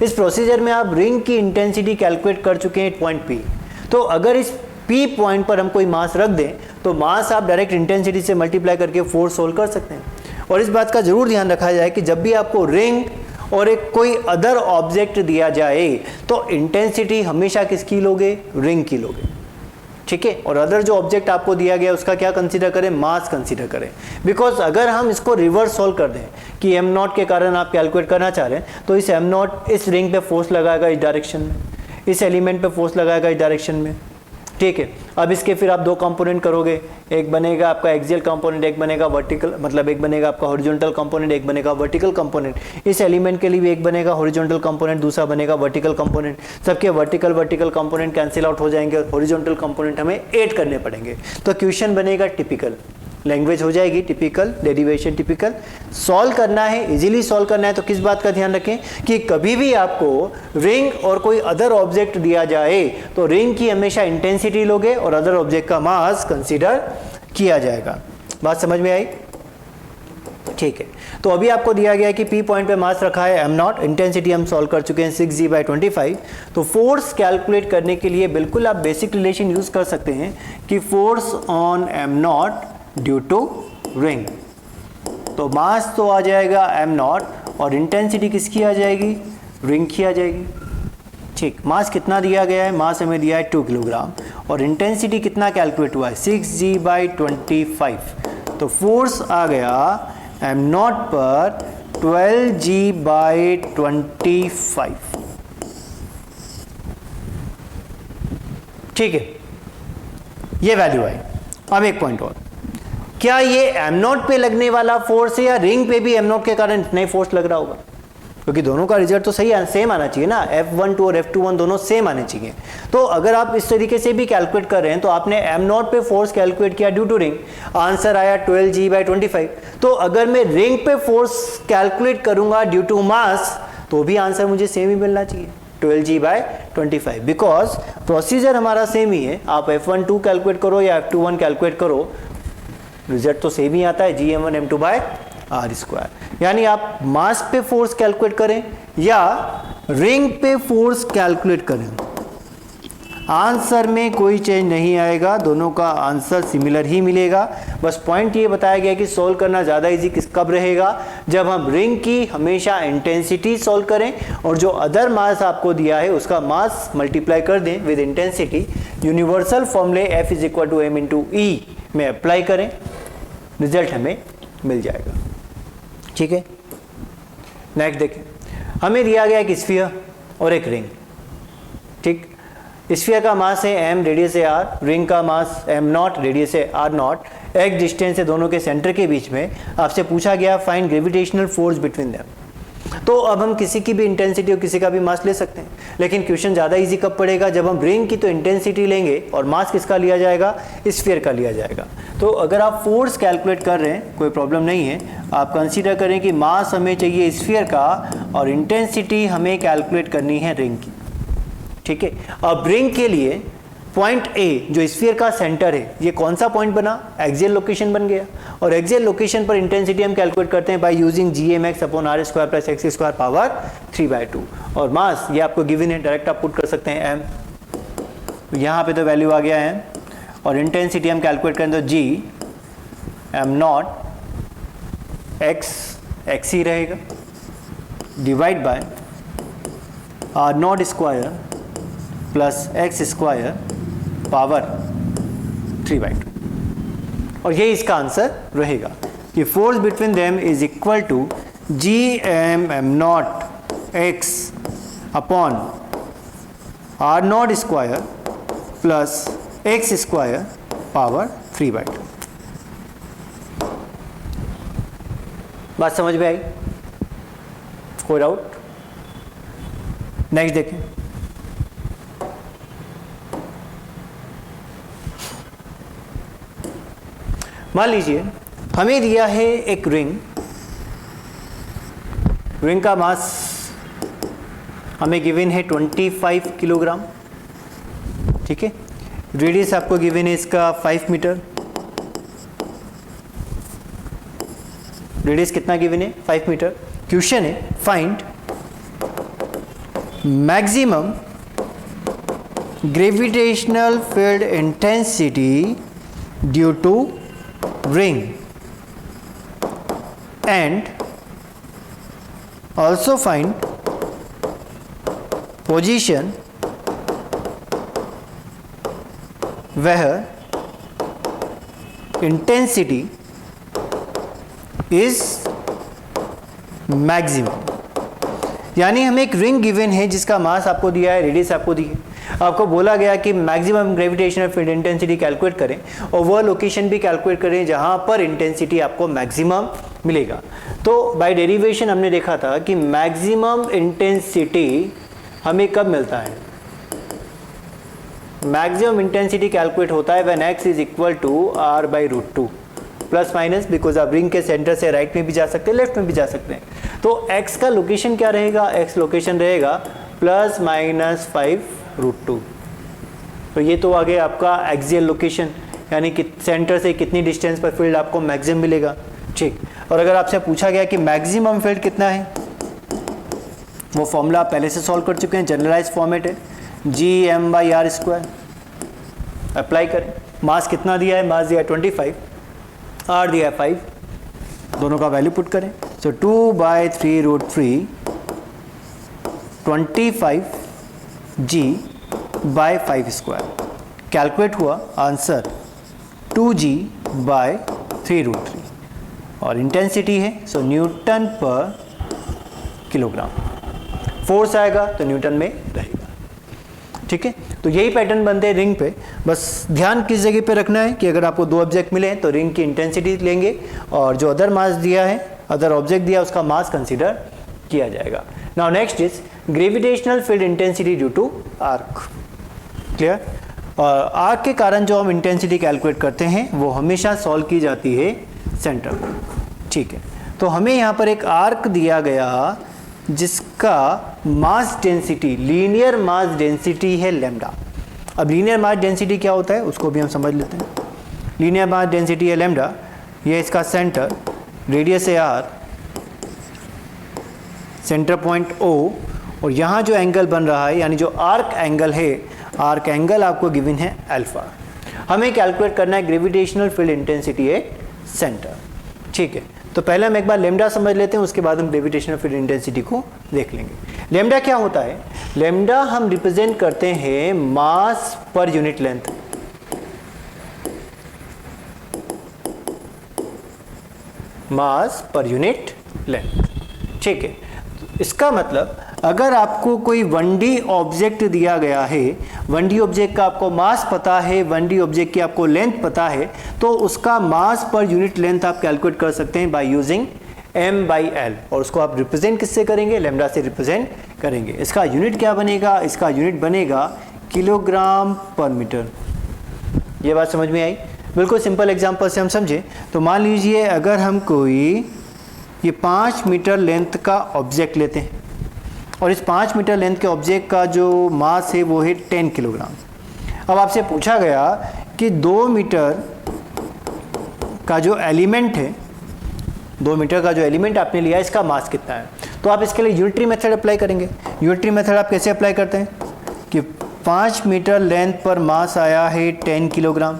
इस प्रोसीजर में आप रिंग की इंटेंसिटी कैलकुलेट कर चुके हैं पॉइंट P। तो अगर इस P पॉइंट पर हम कोई मास रख दें तो मास आप डायरेक्ट इंटेंसिटी से मल्टीप्लाई करके फोर्स सोल्व कर सकते हैं। और इस बात का जरूर ध्यान रखा जाए कि जब भी आपको रिंग और एक कोई अदर ऑब्जेक्ट दिया जाए तो इंटेंसिटी हमेशा किसकी लोगे? रिंग की लोगे। ठीक है। और अदर जो ऑब्जेक्ट आपको दिया गया उसका क्या कंसीडर करें? मास कंसीडर करें। बिकॉज अगर हम इसको रिवर्स सॉल्व कर दें कि एम नॉट के कारण आप कैलकुलेट करना चाह रहे हैं तो इस एम नॉट इस रिंग पे फोर्स लगाएगा इस डायरेक्शन में, इस एलिमेंट पे फोर्स लगाएगा इस डायरेक्शन में। ठीक है। अब इसके फिर आप दो कंपोनेंट करोगे, एक बनेगा आपका एक्सियल कंपोनेंट, एक बनेगा वर्टिकल, मतलब एक बनेगा आपका हॉरिजॉन्टल कंपोनेंट, एक बनेगा वर्टिकल कंपोनेंट। इस एलिमेंट के लिए भी एक बनेगा हॉरिजॉन्टल कंपोनेंट, दूसरा बनेगा वर्टिकल कंपोनेंट। सबके वर्टिकल कंपोनेंट कैंसिल आउट हो जाएंगे और हॉरिजॉन्टल कंपोनेंट हमें ऐड करने पड़ेंगे। तो क्वेश्चन बनेगा टिपिकल, लैंग्वेज हो जाएगी टिपिकल, डेरिवेशन टिपिकल। सॉल्व करना है, इजीली सॉल्व करना है तो किस बात का ध्यान रखें कि कभी भी आपको रिंग और कोई अदर ऑब्जेक्ट दिया जाए तो रिंग की हमेशा इंटेंसिटी लोगे और अदर ऑब्जेक्ट का मास कंसीडर किया जाएगा। बात समझ में आई? ठीक है। तो अभी आपको दिया गया है कि P पॉइंट पे मास रखा है m नॉट, इंटेंसिटी हम सॉल्व कर चुके हैं 6G/25। तो फोर्स कैलकुलेट करने के लिए बिल्कुल आप बेसिक रिलेशन यूज कर सकते हैं कि force on m naught due to ring. तो मास तो आ जाएगा m नॉट और इंटेंसिटी किसकी आ जाएगी? रिंग की आ जाएगी। ठीक। मास कितना दिया गया है? मास हमें दिया है 2 किलोग्राम और इंटेंसिटी कितना कैलकुलेट हुआ है? 6G/25। तो फोर्स आ गया m नॉट पर 12G/25। ठीक है, ये वैल्यू आई। अब एक पॉइंट और, क्या ये m नॉट पे लगने वाला फोर्स है या रिंग पे भी m नॉट के कारण इतना ही फोर्स लग रहा होगा? क्योंकि दोनों का रिजल्ट तो सही सेम आना चाहिए ना, F12 और F21 दोनों सेम आने चाहिए। तो अगर आप इस तरीके से भी कैलकुलेट कर रहे हैं तो आपने m0 पे फोर्स कैलकुलेट किया ड्यू टू रिंग, आंसर आया 12G/25। तो अगर मैं रिंग पे फोर्स कैलकुलेट करूंगा ड्यू टू मास तो भी आंसर मुझे सेम ही मिलना चाहिए, 12G/25, बिकॉज प्रोसीजर हमारा सेम ही है। आप F12 कैलकुलेट करो या F21 कैलकुलेट करो, रिजल्ट तो सेम ही आता है, Gm1m2/r²। यानी आप मास पे फोर्स कैलकुलेट करें या रिंग पे फोर्स कैलकुलेट करें, आंसर में कोई चेंज नहीं आएगा, दोनों का आंसर सिमिलर ही मिलेगा। बस पॉइंट ये बताया गया कि सॉल्व करना ज़्यादा इजी कब रहेगा, जब हम रिंग की हमेशा इंटेंसिटी सॉल्व करें और जो अदर मास आपको दिया है उसका मास मल्टीप्लाई कर दें विद इंटेंसिटी, यूनिवर्सल फॉर्मूले F = m/e में अप्लाई करें, रिजल्ट हमें मिल जाएगा। ठीक है, नेक्स्ट देखें, हमें दिया गया एक स्फीयर और एक रिंग। ठीक, स्फीयर का मास है m, रेडियस है r, रिंग का मास m0, रेडियस है r0, एक डिस्टेंस है दोनों के सेंटर के बीच में। आपसे पूछा गया find gravitational force between them. तो अब हम किसी की भी इंटेंसिटी और किसी का भी मास ले सकते हैं, लेकिन क्वेश्चन ज़्यादा इजी कब पड़ेगा, जब हम रिंग की तो इंटेंसिटी लेंगे और मास किसका लिया जाएगा, स्फीयर का लिया जाएगा। तो अगर आप फोर्स कैलकुलेट कर रहे हैं कोई प्रॉब्लम नहीं है, आप कंसीडर करें कि मास हमें चाहिए स्फीयर का और इंटेंसिटी हमें कैलकुलेट करनी है रिंग की। ठीक है, अब रिंग के लिए पॉइंट ए जो स्फीयर का सेंटर है, ये कौन सा पॉइंट बना, एक्सियल लोकेशन बन गया, और एक्सियल लोकेशन पर इंटेंसिटी हम कैलकुलेट करते हैं by using Gmx/r² + x² power 3/2, और मास ये आपको गिवन है, डायरेक्ट आप पुट कर सकते हैं m, यहाँ पे तो वैल्यू आ गया है, और इंटेंसिटी हम कैलकुलेट करें तो G m0 x ही रहेगा divide by r0² plus x² power 3/2, और यही इसका आंसर रहेगा कि force between them is equal to Gm0 x upon r0² plus x² power 3/2। बात समझ में आई, कोई डाउट? नेक्स्ट देखें, मान लीजिए हमें दिया है एक रिंग, रिंग का मास हमें गिवन है 25 किलोग्राम। ठीक है, रेडियस आपको गिवन है इसका 5 मीटर, रेडियस कितना गिवन है, 5 मीटर। क्वेश्चन है find maximum gravitational field intensity due to ring and also find position where intensity is maximum। यानी हमें एक रिंग गिवन है जिसका मास आपको दिया है, रेडियस आपको दी है, आपको बोला गया कि maximum gravitational field intensity calculate करें और वह लोकेशन भी कैलकुलेट करें जहां पर इंटेंसिटी आपको मैक्सिमम मिलेगा। तो बाय डेरिवेशन हमने देखा था कि मैक्सिमम इंटेंसिटी हमें कब मिलता है, मैक्सिमम इंटेंसिटी कैलकुलेट होता है when x is equal to r/√2 plus minus, because आप रिंग के सेंटर से राइट में भी जा सकते हैं, लेफ्ट में भी जा सकते हैं। तो x का लोकेशन क्या रहेगा, x लोकेशन रहेगा ±5√2। तो ये तो आगे आपका एक्सियल लोकेशन, यानी कि सेंटर से कितनी डिस्टेंस पर फील्ड आपको मैक्सिमम मिलेगा। ठीक, और अगर आपसे पूछा गया कि मैक्सिमम फील्ड कितना है, वो फॉर्मूला आप पहले से सॉल्व कर चुके हैं, जनरलाइज फॉर्मेट है Gm/r²। अप्लाई करें, मास कितना दिया है, मास दिया है 25, r दिया है 5, दोनों का वैल्यू पुट करें। सो 2/3√3 25G/5², कैलकुलेट हुआ आंसर 2G/3√3, और इंटेंसिटी है सो न्यूटन पर किलोग्राम, फोर्स आएगा तो न्यूटन में रहेगा। ठीक है, तो यही पैटर्न बनते हैं रिंग पे। बस ध्यान किस जगह पे रखना है कि अगर आपको दो ऑब्जेक्ट मिले तो रिंग की इंटेंसिटी लेंगे और जो अदर मास दिया है, अदर ऑब्जेक्ट दिया उसका मास कंसीडर किया जाएगा। Now next is gravitational field intensity due to arc. Clear? और आर्क के कारण जो हम इंटेंसिटी कैलकुलेट करते हैं वो हमेशा सॉल्व की जाती है सेंटर पर। ठीक है, तो हमें यहाँ पर एक आर्क दिया गया जिसका mass density, linear mass density है लैम्डा। अब लीनियर मास डेंसिटी क्या होता है उसको भी हम समझ लेते हैं। लीनियर मास डेंसिटी है लैम्डा, ये इसका सेंटर, रेडियस है आर, सेंटर पॉइंट ओ, और यहाँ जो एंगल बन रहा है यानी जो आर्क एंगल है, आर्क एंगल आपको गिवन है अल्फा। हमें कैलकुलेट करना है gravitational field intensity at centre. ठीक है, तो पहले हम एक बार लैम्डा समझ लेते हैं, उसके बाद हम ग्रेविटेशनल फील्ड इंटेंसिटी को देख लेंगे। लैम्डा क्या होता है? लैम्डा हम रिप्रेजेंट करते हैं मास पर यूनिट लेंथ। मास पर यूनिट लेंथ। ठीक है, इसका मतलब अगर आपको कोई 1D ऑब्जेक्ट दिया गया है, 1D ऑब्जेक्ट का आपको मास पता है, 1D ऑब्जेक्ट की आपको लेंथ पता है, तो उसका मास पर यूनिट लेंथ आप कैलकुलेट कर सकते हैं बाय यूजिंग m/l, और उसको आप रिप्रेजेंट किससे करेंगे? लैम्डा से रिप्रेजेंट करेंगे। इसका यूनिट क्या बनेगा? इसका यूनिट बनेगा किलोग्राम पर मीटर। ये बात समझ में आई? बिल्कुल सिंपल एग्जांपल से हम समझे तो मान लीजिए अगर हम कोई ये 5 मीटर लेंथ का ऑब्जेक्ट लेते हैं और इस 5 मीटर लेंथ के ऑब्जेक्ट का जो मास है वो है 10 किलोग्राम। अब आपसे पूछा गया कि 2 मीटर का जो एलिमेंट है, 2 मीटर का जो एलिमेंट आपने लिया इसका मास कितना है, तो आप इसके लिए यूनिटरी मेथड अप्लाई करेंगे। यूनिटरी मेथड आप कैसे अप्लाई करते हैं कि 5 मीटर लेंथ पर मास आया है 10 किलोग्राम,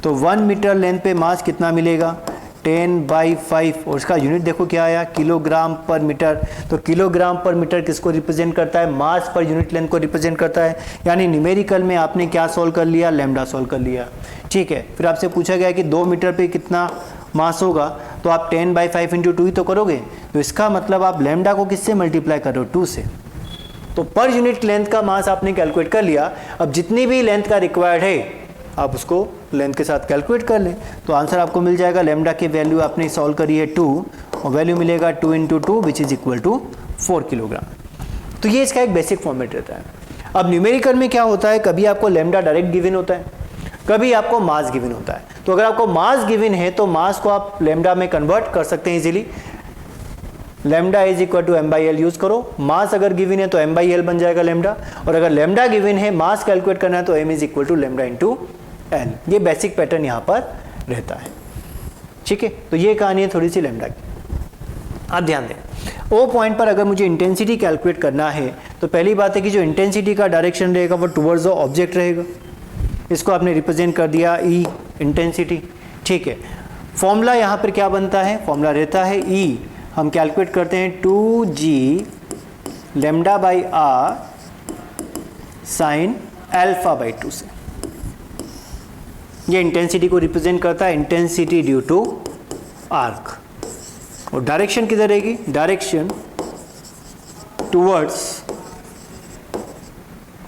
तो 1 मीटर लेंथ पे मास कितना मिलेगा? 10/5, और इसका यूनिट देखो क्या आया? Kilogram per metre. तो किलोग्राम पर मीटर किसको रिप्रेजेंट करता है? मास पर यूनिट लेंथ को रिप्रेजेंट करता है। यानी न्यूमेरिकल में आपने क्या सॉल्व कर लिया? लैम्डा सॉल्व कर लिया। ठीक है, फिर आपसे पूछा गया कि 2 मीटर पे कितना मास होगा, तो आप 10/5 × 2 ही तो करोगे, तो इसका मतलब आप लैम्डा को किससे मल्टीप्लाई कर रहे हो? 2 से। तो पर यूनिट लेंथ का मास आपने कैलकुलेट कर लिया। अब जितनी भी लेंथ का रिक्वायर्ड है आप उसको लेंथ के साथ कैलकुलेट कर लें, तो आंसर आपको मिल जाएगा। लैम्डा की वैल्यू आपने सॉल्व करी है 2, और वैल्यू मिलेगा 2 × 2 which is equal to 4 kilogram. तो ये इसका एक बेसिक फॉर्मेट रहता है। अब न्यूमेरिकल में क्या होता है, कभी आपको लैम्डा डायरेक्ट गिवन होता है, कभी आपको मास गिवन होता है। तो अगर आपको मास गिवन है तो मास को आप लैम्डा में कन्वर्ट कर सकते हैं easily. Lambda is equal to m/l use करो। मास अगर गिवन है तो m/l बन जाएगा लैम्डा, और अगर लैम्डा गिवन है मास कैलकुलेट करना है तो m is equal to lambda × l। ये बेसिक पैटर्न यहाँ पर रहता है। ठीक है, तो ये कहानी है थोड़ी सी लैम्डा की। आप ध्यान दें, ओ पॉइंट पर अगर मुझे इंटेंसिटी कैलकुलेट करना है तो पहली बात है कि जो इंटेंसिटी का डायरेक्शन रहेगा वो टुवर्ड्स द ऑब्जेक्ट रहेगा। इसको आपने रिप्रेजेंट कर दिया ई इंटेंसिटी। ठीक है, फॉर्मूला यहाँ पर क्या बनता है? फॉर्मूला रहता है ई, हम कैलकुलेट करते हैं 2g λ/r sin α/2 से। ये इंटेंसिटी को रिप्रेजेंट करता है, इंटेंसिटी ड्यू टू आर्क। और डायरेक्शन किधर रहेगी? डायरेक्शन टुवर्ड्स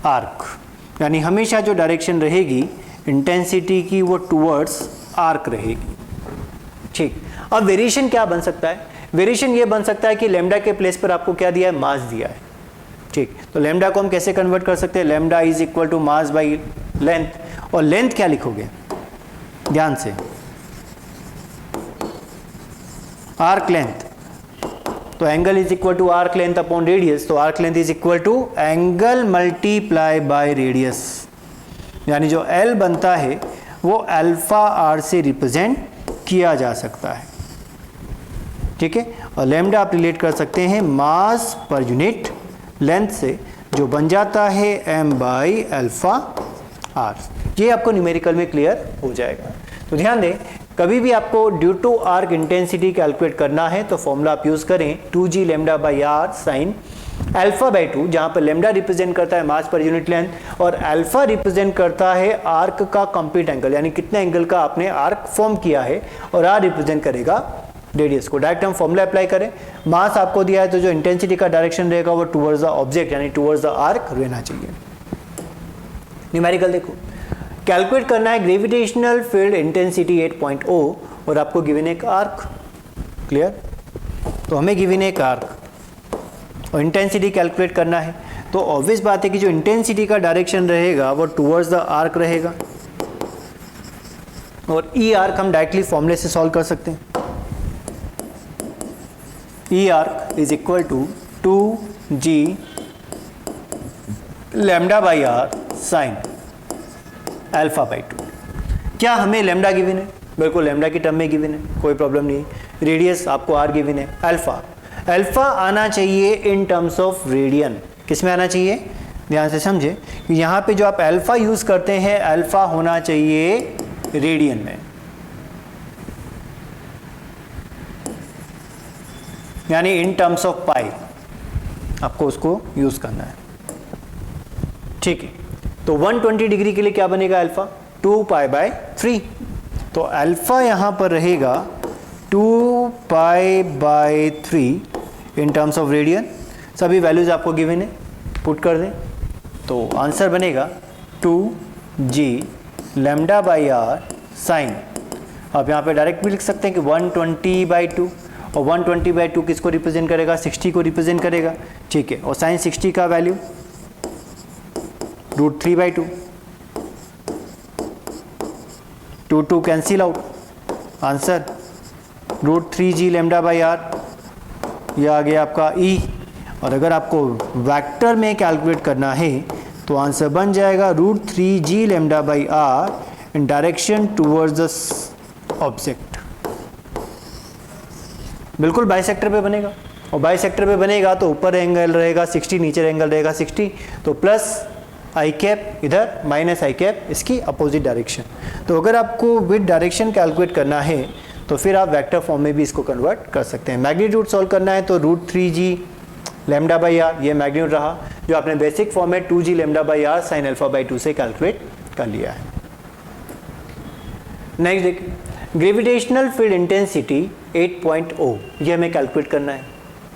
आर्क, यानी हमेशा जो डायरेक्शन रहेगी इंटेंसिटी की वो टुवर्ड्स आर्क रहेगी। ठीक, अब वेरिएशन क्या बन सकता है? वेरिएशन ये बन सकता है कि लैम्डा के प्लेस पर आपको क्या दिया है? मास दिया है। ठीक, तो लैम्डा को हम कैसे कन्वर्ट कर सकते हैं? Lambda is equal to mass by length. और लेंथ क्या लिखोगे? ध्यान से, आर्क लेंथ, तो angle is equal to arc length upon radius, तो arc length is equal to angle multiply by radius, यानी जो L बनता है वो α/r से रिप्रेजेंट किया जा सकता है। ठीक है, और लैम्डा आप रिलेट कर सकते हैं मास पर यूनिट लेंथ से, जो बन जाता है m/α/r। ये आपको न्यूमेरिकल में क्लियर हो जाएगा। तो ध्यान दें, कभी भी आपको due to arc intensity calculate करना है तो फॉर्मूला आप यूज करें 2g λ/r sin α/2, जहां पर लैम्डा रिप्रेजेंट करता है मास पर यूनिट लेंथ और अल्फा रिप्रेजेंट करता है आर्क का कंप्लीट एंगल, यानी कितने एंगल का आपने आर्क फॉर्म किया है, और आर रिप्रेजेंट करेगा रेडियस को। डायरेक्ट हम फॉर्मूला अप्लाई करें, मास आपको दिया है तो जो इंटेंसिटी का डायरेक्शन रहेगा वो टुवर्ड्स द ऑब्जेक्ट यानी टुवर्ड्स द आर्क रहना चाहिए। न्यूमेरिकल देखो, कैलकुलेट करना है ग्रेविटेशनल फील्ड इंटेंसिटी 8.0 और आपको गिवन एक आर्क। क्लियर? तो हमें गिवन एक आर्क, और इंटेंसिटी कैलकुलेट करना है, तो ऑब्वियस बात है कि जो इंटेंसिटी का डायरेक्शन रहेगा वो टूवर्ड्स द आर्क रहेगा, और ई आर्क हम डायरेक्टली फॉर्मूले से सॉल्व कर सकते हैं। E arc is equal to 2g lambda by are sine alpha by 2। क्या हमें लैम्डा गिवन है? बिल्कुल लैम्डा की टर्म में गिवन है, कोई प्रॉब्लम नहीं। रेडियस आपको आर गिवन है। अल्फा, अल्फा आना चाहिए इन टर्म्स ऑफ रेडियन। किस में आना चाहिए? ध्यान से समझे कि यहाँ पे जो आप अल्फा यूज करते हैं, अल्फा होना चाहिए रेडियन में, यानी इन टर्म्स ऑफ पाई आपको उसको यूज करना है। ठीक है, तो 120 डिग्री के लिए क्या बनेगा अल्फा? 2 pi by 3। तो अल्फा यहां पर रहेगा 2 pi by 3 in terms of radian. सभी वैल्यूज आपको गिवन है, पुट कर दें तो आंसर बनेगा 2g lambda by are sign. आप यहाँ पे डायरेक्ट भी लिख सकते हैं कि 120/2, और 120/2 किसको रिप्रेजेंट करेगा? 60 को रिप्रेजेंट करेगा। ठीक है, और साइन 60 का value √3/2, 2 cancel out, answer √3g lambda by r, यह आ गया आपका ई। और अगर आपको वेक्टर में कैलकुलेट करना है तो आंसर बन जाएगा √3g lambda by r in direction towards the object. बिल्कुल बाइसेक्टर पे बनेगा, और बाइसेक्टर पे बनेगा तो ऊपर एंगल रहेगा 60, नीचे एंगल रहेगा 60, तो प्लस आई कैप इधर, माइनस आई कैप इसकी अपोजिट डायरेक्शन। तो अगर आपको विद डायरेक्शन कैलकुलेट करना है तो फिर आप वेक्टर फॉर्म में भी इसको कन्वर्ट कर सकते हैं। मैग्नीट्यूड सॉल्व करना है तो √3g लैम्डा बाई आर, ये मैग्नीट्यूड रहा जो आपने बेसिक फॉर्म में 2g lambda by are sine alpha by 2 से कैलकुलेट कर लिया है। नेक्स्ट देखिए, ग्रेविटेशनल फील्ड इंटेंसिटी 8.0, ये हमें कैलकुलेट करना है।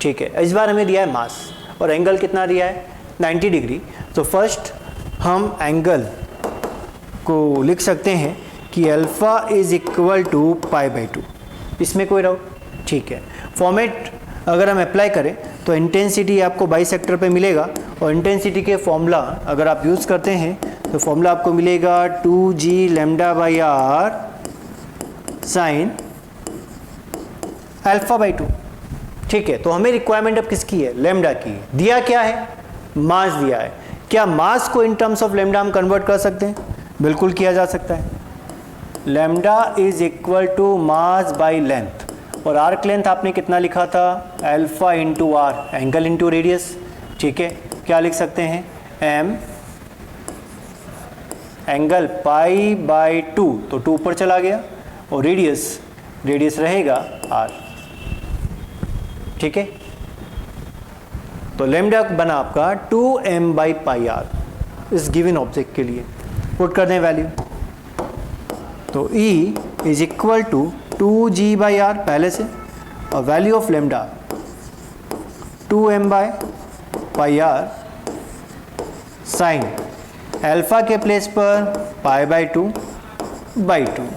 ठीक है, इस बार हमें दिया है मास और एंगल कितना दिया है? 90 डिग्री। तो फर्स्ट हम एंगल को लिख सकते हैं कि alpha is equal to pi by 2, इसमें कोई डाउट? ठीक है, फॉर्मेट अगर हम अप्लाई करें तो इंटेंसिटी आपको बाइसेक्टर पे मिलेगा, और इंटेंसिटी के फॉर्मूला अगर आप यूज़ करते हैं तो फॉर्मूला आपको मिलेगा 2g lambda by are sine alpha by 2। ठीक है, तो हमें रिक्वायरमेंट अब किसकी है? लैम्डा की। दिया क्या है? मास दिया है। क्या मास को इन टर्म्स ऑफ लैम्डा हम कन्वर्ट कर सकते हैं? बिल्कुल किया जा सकता है। Lambda is equal to mass by length, और आर्क लेंथ आपने कितना लिखा था? Alpha into r, angle into radius. ठीक है, क्या लिख सकते हैं? एम एंगल पाई बाई 2, तो 2 ऊपर चला गया, और रेडियस रहेगा आर। ठीक है, तो लैम्डा बना आपका 2m बाई पाई आर इस गिवन ऑब्जेक्ट के लिए। पुट कर दें वैल्यू, तो E is equal to 2g by r पहले से, और value of lambda 2m by pi r sine alpha के प्लेस पर पाई बाई 2/2,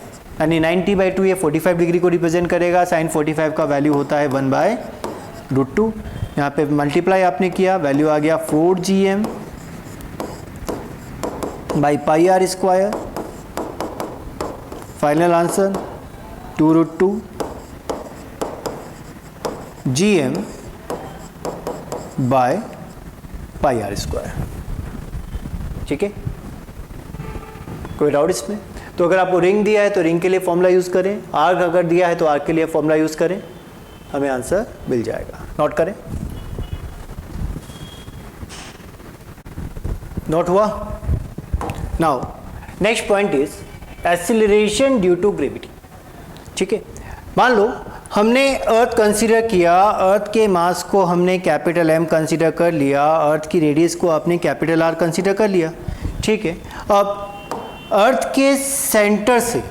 यानी 90/2 ये 45 डिग्री को रिप्रेजेंट करेगा। साइन 45 का वैल्यू होता है 1/√2। यहाँ पे मल्टीप्लाई आपने किया, वैल्यू आ गया 4gm by pi r square. Final answer 2√2 gm by pi r square. ठीक है, कोई डाउट इसमें? तो अगर आपको रिंग दिया है तो रिंग के लिए फॉर्मूला यूज करें, आर्क अगर दिया है तो आर्क के लिए फॉर्मूला यूज करें, हमें आंसर मिल जाएगा। नोट करें, नोट हुआ? Now next point is acceleration due to gravity. ठीक है, मान लो हमने अर्थ कंसीडर किया, अर्थ के मास को हमने कैपिटल M कंसीडर कर लिया, अर्थ की रेडियस को आपने कैपिटल R कंसीडर कर लिया। ठीक है, अब अर्थ के सेंटर से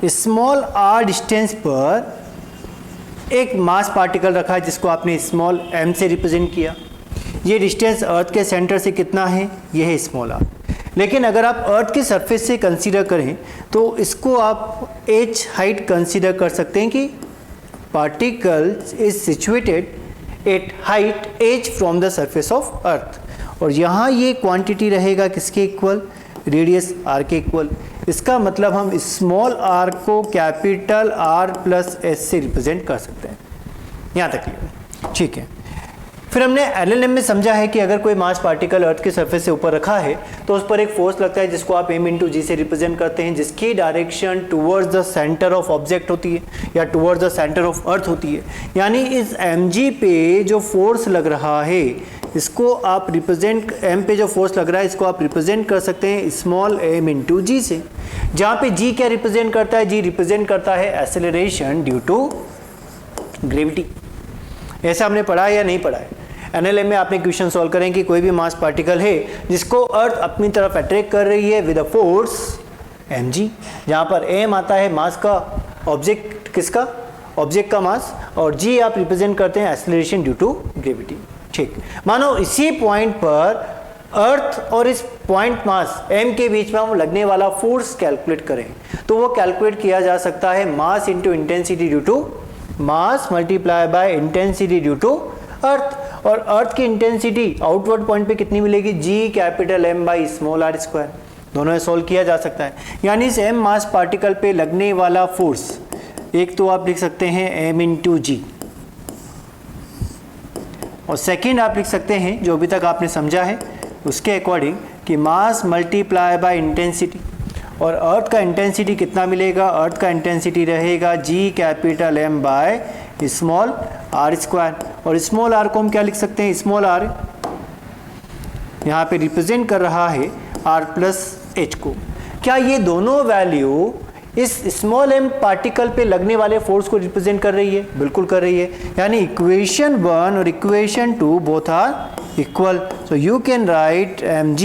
स्मॉल r डिस्टेंस पर एक मास पार्टिकल रखा है जिसको आपने स्मॉल m से रिप्रेजेंट किया। ये डिस्टेंस अर्थ के सेंटर से कितना है? ये है स्मॉल r। लेकिन अगर आप अर्थ के सरफेस से कंसीडर करें तो इसको आप h हाइट कंसीडर कर सकते हैं कि particle is situated at height h from the surface of अर्थ। और यहाँ ये क्वांटिटी रहेगा किसके इक्वल, रेडियस r के इक्वल। इसका मतलब हम स्मॉल r को कैपिटल R प्लस s से रिप्रेजेंट कर सकते हैं। यहाँ तक क्लियर, ठीक है। फिर हमने एलएलएम में समझा है कि अगर कोई मास पार्टिकल अर्थ के सरफेस से ऊपर रखा है तो उस पर एक फोर्स लगता है जिसको आप m इंटू जी से रिप्रेजेंट करते हैं, जिसकी direction towards the centre of object होती है या towards the centre of earth होती है। यानी इस mg पे जो फोर्स लग रहा है इसको आप रिप्रेजेंट, m पे जो फोर्स लग रहा है इसको आप रिप्रेजेंट कर सकते हैं स्मॉल m इंटू जी से, जहाँ पे g क्या रिप्रेजेंट करता है, g रिप्रेजेंट करता है एक्सेलरेशन ड्यू टू ग्रेविटी। ऐसा हमने पढ़ा है या नहीं पढ़ा है? एनएलएम में आपने क्वेश्चन सॉल्व करें कि कोई भी मास पार्टिकल है जिसको अर्थ अपनी तरफ अट्रैक्ट कर रही है विद अ फोर्स mg, जहाँ पर m आता है मास का, ऑब्जेक्ट किसका, ऑब्जेक्ट का मास, और g आप रिप्रेजेंट करते हैं एक्सेलरेशन ड्यू टू ग्रेविटी। ठीक, मानो इसी पॉइंट पर अर्थ और इस पॉइंट मास m के बीच में हम लगने वाला फोर्स कैलकुलेट करें तो वो कैलकुलेट किया जा सकता है mass into intensity due to mass multiply by intensity due to earth. और अर्थ की इंटेंसिटी आउटवर्ड पॉइंट पे कितनी मिलेगी, g capital M by small r square. दोनों में सोल्व किया जा सकता है। यानी इस m मास पार्टिकल पे लगने वाला फोर्स एक तो आप लिख सकते हैं m इंटू जी, और सेकेंड आप लिख सकते हैं जो अभी तक आपने समझा है उसके अकॉर्डिंग कि मास मल्टीप्लाई बाय इंटेंसिटी। और अर्थ का इंटेंसिटी कितना मिलेगा, अर्थ का इंटेंसिटी रहेगा g capital M by small r square. और स्मॉल r को हम क्या लिख सकते हैं, स्मॉल r यहाँ पे रिप्रेजेंट कर रहा है r प्लस h को। क्या ये दोनों वैल्यू इस स्मॉल m पार्टिकल पे लगने वाले फोर्स को रिप्रेजेंट कर रही है? बिल्कुल कर रही है। यानी इक्वेशन 1 और equation 2 both are equal. So you can write mg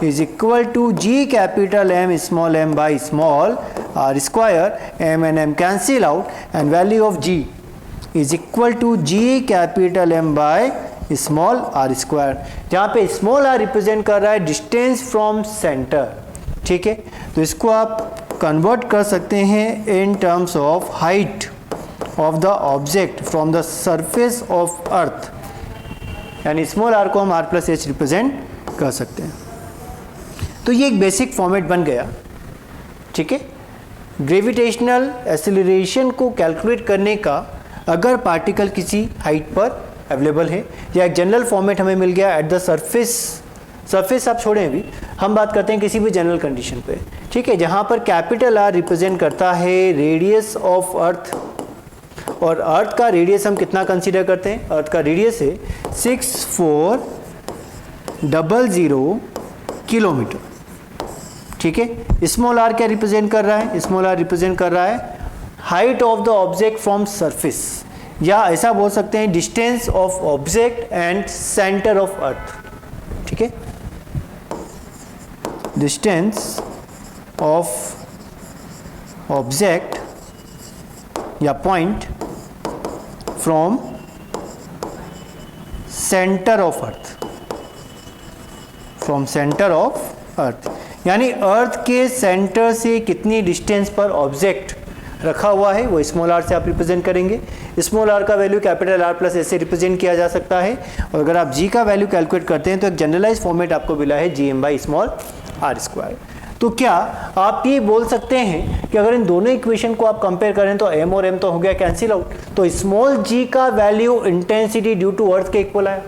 is equal to g capital M small m by small r square. m and m cancel out and value of g is equal to g capital M by small r square, जहाँ पे small r represent कर रहा है distance from centre. ठीक है, तो इसको आप कन्वर्ट कर सकते हैं in terms of height of the object from the surface of अर्थ। यानी स्मॉल r को हम r प्लस h रिप्रेजेंट कर सकते हैं। तो ये एक बेसिक फॉर्मेट बन गया। ठीक है, ग्रेविटेशनल एक्सेलरेशन को कैलकुलेट करने का अगर पार्टिकल किसी हाइट पर अवेलेबल है, या एक जनरल फॉर्मेट हमें मिल गया एट द सरफेस आप छोड़ें, अभी हम बात करते हैं किसी भी जनरल कंडीशन पे। ठीक है, जहाँ पर कैपिटल R रिप्रेजेंट करता है रेडियस ऑफ अर्थ, और अर्थ का रेडियस हम कितना कंसीडर करते हैं, अर्थ का रेडियस है 6400 किलोमीटर। ठीक है, स्मॉल r क्या रिप्रेजेंट कर रहा है, स्मॉल r रिप्रेजेंट कर रहा है height of the object from surface, या ऐसा बोल सकते हैं distance of object and centre of earth. ठीक है, डिस्टेंस ऑफ ऑब्जेक्ट या point from centre of earth, from centre of earth. यानी अर्थ के सेंटर से कितनी डिस्टेंस पर ऑब्जेक्ट रखा हुआ है वो स्मॉल r से आप रिप्रेजेंट करेंगे। स्मॉल r का value capital R plus s से रिप्रेजेंट किया जा सकता है। और अगर आप g का वैल्यू कैलकुलेट करते हैं तो एक जनरलाइज फॉर्मेट आपको मिला है gm by small r square. तो क्या आप ये बोल सकते हैं कि अगर इन दोनों इक्वेशन को आप कंपेयर करें तो m और m तो हो गया कैंसिल आउट, तो स्मॉल g का value intensity due to earth के इक्वल आया।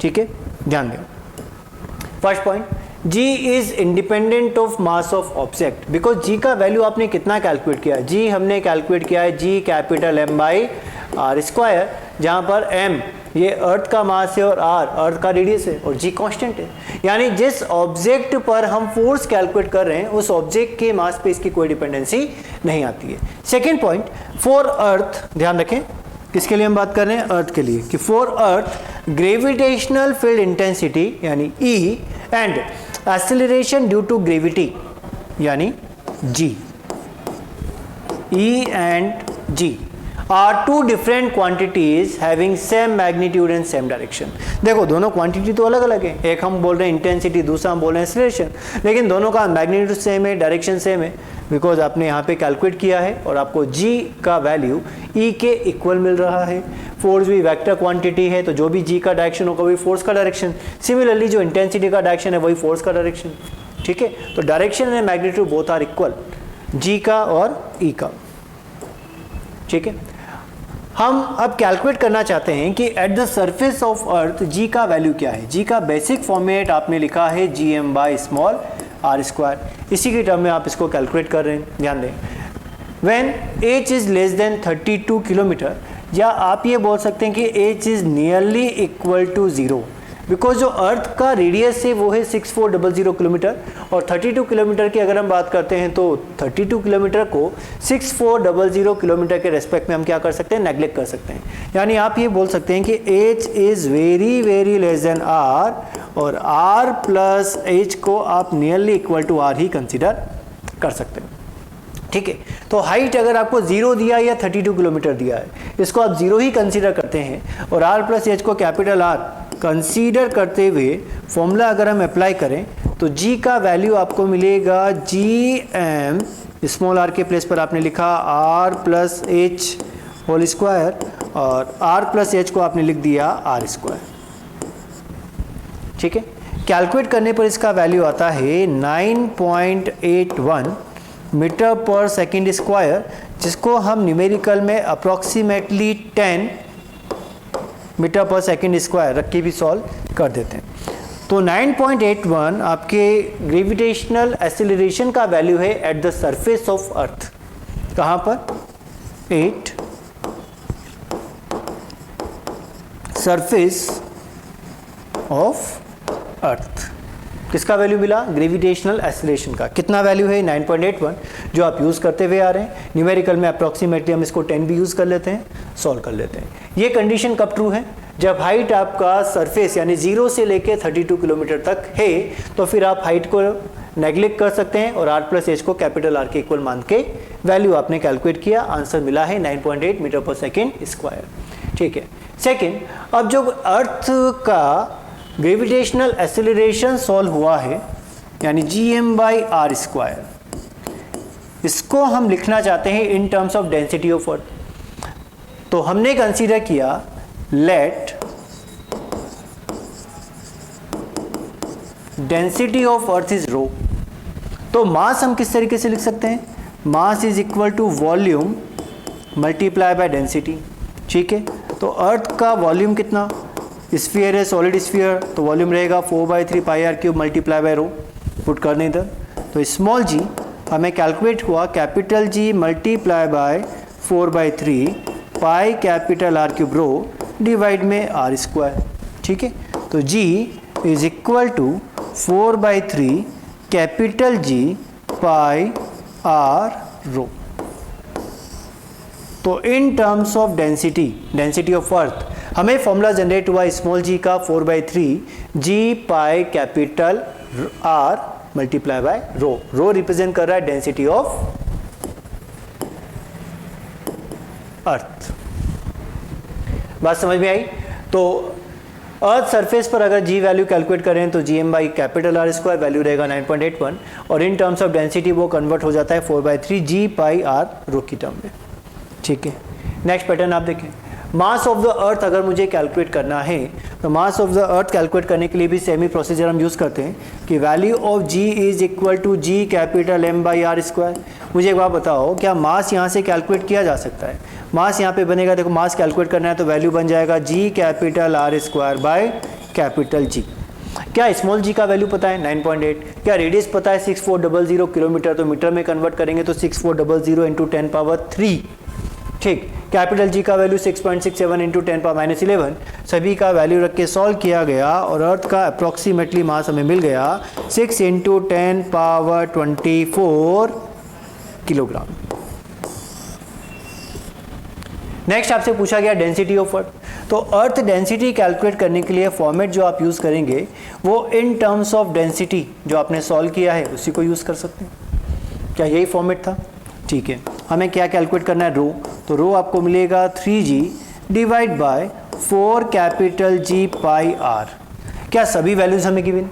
ठीक है, ध्यान दें। First point, g is independent of mass of object, because g का वैल्यू आपने कितना कैलकुलेट किया, g हमने कैलकुलेट किया है g capital M by r square, जहाँ पर m ये अर्थ का मास है और r अर्थ का रेडियस है और g कांस्टेंट है। यानी जिस ऑब्जेक्ट पर हम फोर्स कैलकुलेट कर रहे हैं उस ऑब्जेक्ट के मास पे इसकी कोई डिपेंडेंसी नहीं आती है। सेकेंड पॉइंट, फॉर अर्थ, ध्यान रखें किसके लिए हम बात कर रहे हैं, अर्थ के लिए, कि for earth gravitational field intensity यानी E and acceleration due to gravity यानी G, E and G are two different quantities having same magnitude and same direction। देखो दोनों क्वांटिटी तो अलग अलग है, एक हम बोल रहे हैं इंटेंसिटी, दूसरा हम बोल रहे हैं एक्सेलरेशन, लेकिन दोनों का मैग्नीट्यूड सेम है, डायरेक्शन सेम है, बिकॉज आपने यहाँ पे कैलकुलेट किया है और आपको G का वैल्यू E के इक्वल मिल रहा है। फोर्स भी वेक्टर क्वांटिटी है, तो जो भी जी का डायरेक्शन होगा वही फोर्स का डायरेक्शन। सिमिलरली जो इंटेंसिटी का डायरेक्शन है वही फोर्स का डायरेक्शन। ठीक है, तो direction and magnitude both are equal, G का और ई का। ठीक है, हम अब कैलकुलेट करना चाहते हैं कि at the surface of earth G का वैल्यू क्या है। जी का बेसिक फॉर्मेट आपने लिखा है G M by small R square. इसी की टर्म में आप इसको कैलकुलेट कर रहे हैं। ध्यान दें, when H is less than 32 kilometre, या आप ये बोल सकते हैं कि H is nearly equal to 0, because जो अर्थ का रेडियस है वो है 6400 किलोमीटर, और 32 किलोमीटर की अगर हम बात करते हैं तो 32 किलोमीटर को 6400 किलोमीटर के रेस्पेक्ट में हम क्या कर सकते हैं, नेग्लेक्ट कर सकते हैं। यानी आप ये बोल सकते हैं कि h is very very less than r, और r प्लस h को आप नियरली इक्वल टू r ही कंसिडर कर सकते हैं। ठीक है, तो हाइट अगर आपको 0 दिया या 32 किलोमीटर दिया है, इसको आप 0 ही कंसीडर करते हैं, और r प्लस एच को कैपिटल R कंसीडर करते हुए फॉर्मूला अगर हम अप्लाई करें तो g का वैल्यू आपको मिलेगा जी एम, स्मॉल r के प्लेस पर आपने लिखा r plus H whole square, और r प्लस एच को आपने लिख दिया r स्क्वायर। ठीक है, कैलकुलेट करने पर इसका वैल्यू आता है 9.81 मीटर पर सेकेंड स्क्वायर, जिसको हम न्यूमेरिकल में अप्रॉक्सीमेटली 10 मीटर पर सेकेंड स्क्वायर रख के भी सॉल्व कर देते हैं। तो 9.81 आपके ग्रेविटेशनल एक्सेलरेशन का वैल्यू है एट द सरफेस ऑफ अर्थ। कहाँ पर? 8 सरफेस ऑफ अर्थ। किसका वैल्यू मिला? ग्रेविटेशनल एक्सेलरेशन का। कितना वैल्यू है? 9.81, जो आप यूज़ करते हुए आ रहे हैं। न्यूमेरिकल में अप्रॉक्सीमेटली हम इसको 10 भी यूज़ कर लेते हैं, सॉल्व कर लेते हैं। ये कंडीशन कब ट्रू है? जब हाइट आपका सरफेस यानी 0 से लेके 32 किलोमीटर तक है, तो फिर आप हाइट को नेग्लेक्ट कर सकते हैं और r प्लस एच को कैपिटल R के इक्वल मान के वैल्यू आपने कैलकुलेट किया, आंसर मिला है 9.8 मीटर पर सेकेंड स्क्वायर। ठीक है, सेकेंड, अब जो अर्थ का ग्रेविटेशनल एक्सेलरेशन सॉल्व हुआ है यानी gm बाई आर स्क्वायर, इसको हम लिखना चाहते हैं in terms of density of earth. तो हमने कंसीडर किया let density of earth is rho. तो मास हम किस तरीके से लिख सकते हैं? Mass is equal to volume multiply by density. ठीक है, तो अर्थ का वॉल्यूम कितना? स्फीयर है, सॉलिड स्फीयर, तो वॉल्यूम रहेगा 4/3 pi R cube multiply by rho. Put करने इधर, तो स्मॉल जी हमें कैलकुलेट हुआ capital G multiply by 4/3 pi capital R cube rho divide में आर स्क्वायर। ठीक है, तो G is equal to 4/3 capital G pi R rho. तो in terms of density of earth हमें फॉर्मूला जनरेट हुआ small G का 4/3 G pi capital R multiply by rho. Rho represent कर रहा है डेंसिटी ऑफ अर्थ। बात समझ में आई? तो अर्थ सरफेस पर अगर जी वैल्यू कैलकुलेट करें तो G M by capital R square value रहेगा 9.81, और इन टर्म्स ऑफ डेंसिटी वो कन्वर्ट हो जाता है 4/3 जी पाई आर रो की टर्म में। ठीक है, नेक्स्ट पैटर्न आप देखें। मास ऑफ द अर्थ अगर मुझे कैलकुलेट करना है तो mass of the earth calculate करने के लिए भी सेमी प्रोसीजर हम यूज़ करते हैं कि value of G is equal to G capital M by R square. मुझे एक बात बताओ, क्या मास यहाँ से कैलकुलेट किया जा सकता है? मास यहाँ पे बनेगा, देखो मास कैलकुलेट करना है तो वैल्यू बन जाएगा G capital R square by capital G. क्या स्मॉल जी का वैल्यू पता है? 9.8। क्या रेडियस पता है? 6400 किलोमीटर, तो मीटर में कन्वर्ट करेंगे तो 6400 इंटू 10⁻3। ठीक, कैपिटल जी का वैल्यू 6.67 इंटू 10⁻11। सभी का वैल्यू रख के सॉल्व किया गया और अर्थ का अप्रॉक्सीमेटली मास हमें मिल गया 6 इंटू 10⁻24 किलोग्राम। नेक्स्ट आपसे पूछा गया डेंसिटी ऑफ अर्थ। तो अर्थ डेंसिटी कैलकुलेट करने के लिए फॉर्मेट जो आप यूज़ करेंगे वो इन टर्म्स ऑफ डेंसिटी जो आपने सॉल्व किया है उसी को यूज़ कर सकते हैं। क्या यही फॉर्मेट था? ठीक है, हमें क्या कैलकुलेट करना है? रो। तो रो आपको मिलेगा 3g divide by 4 capital G pi R. क्या सभी वैल्यूज़ हमें गिवन?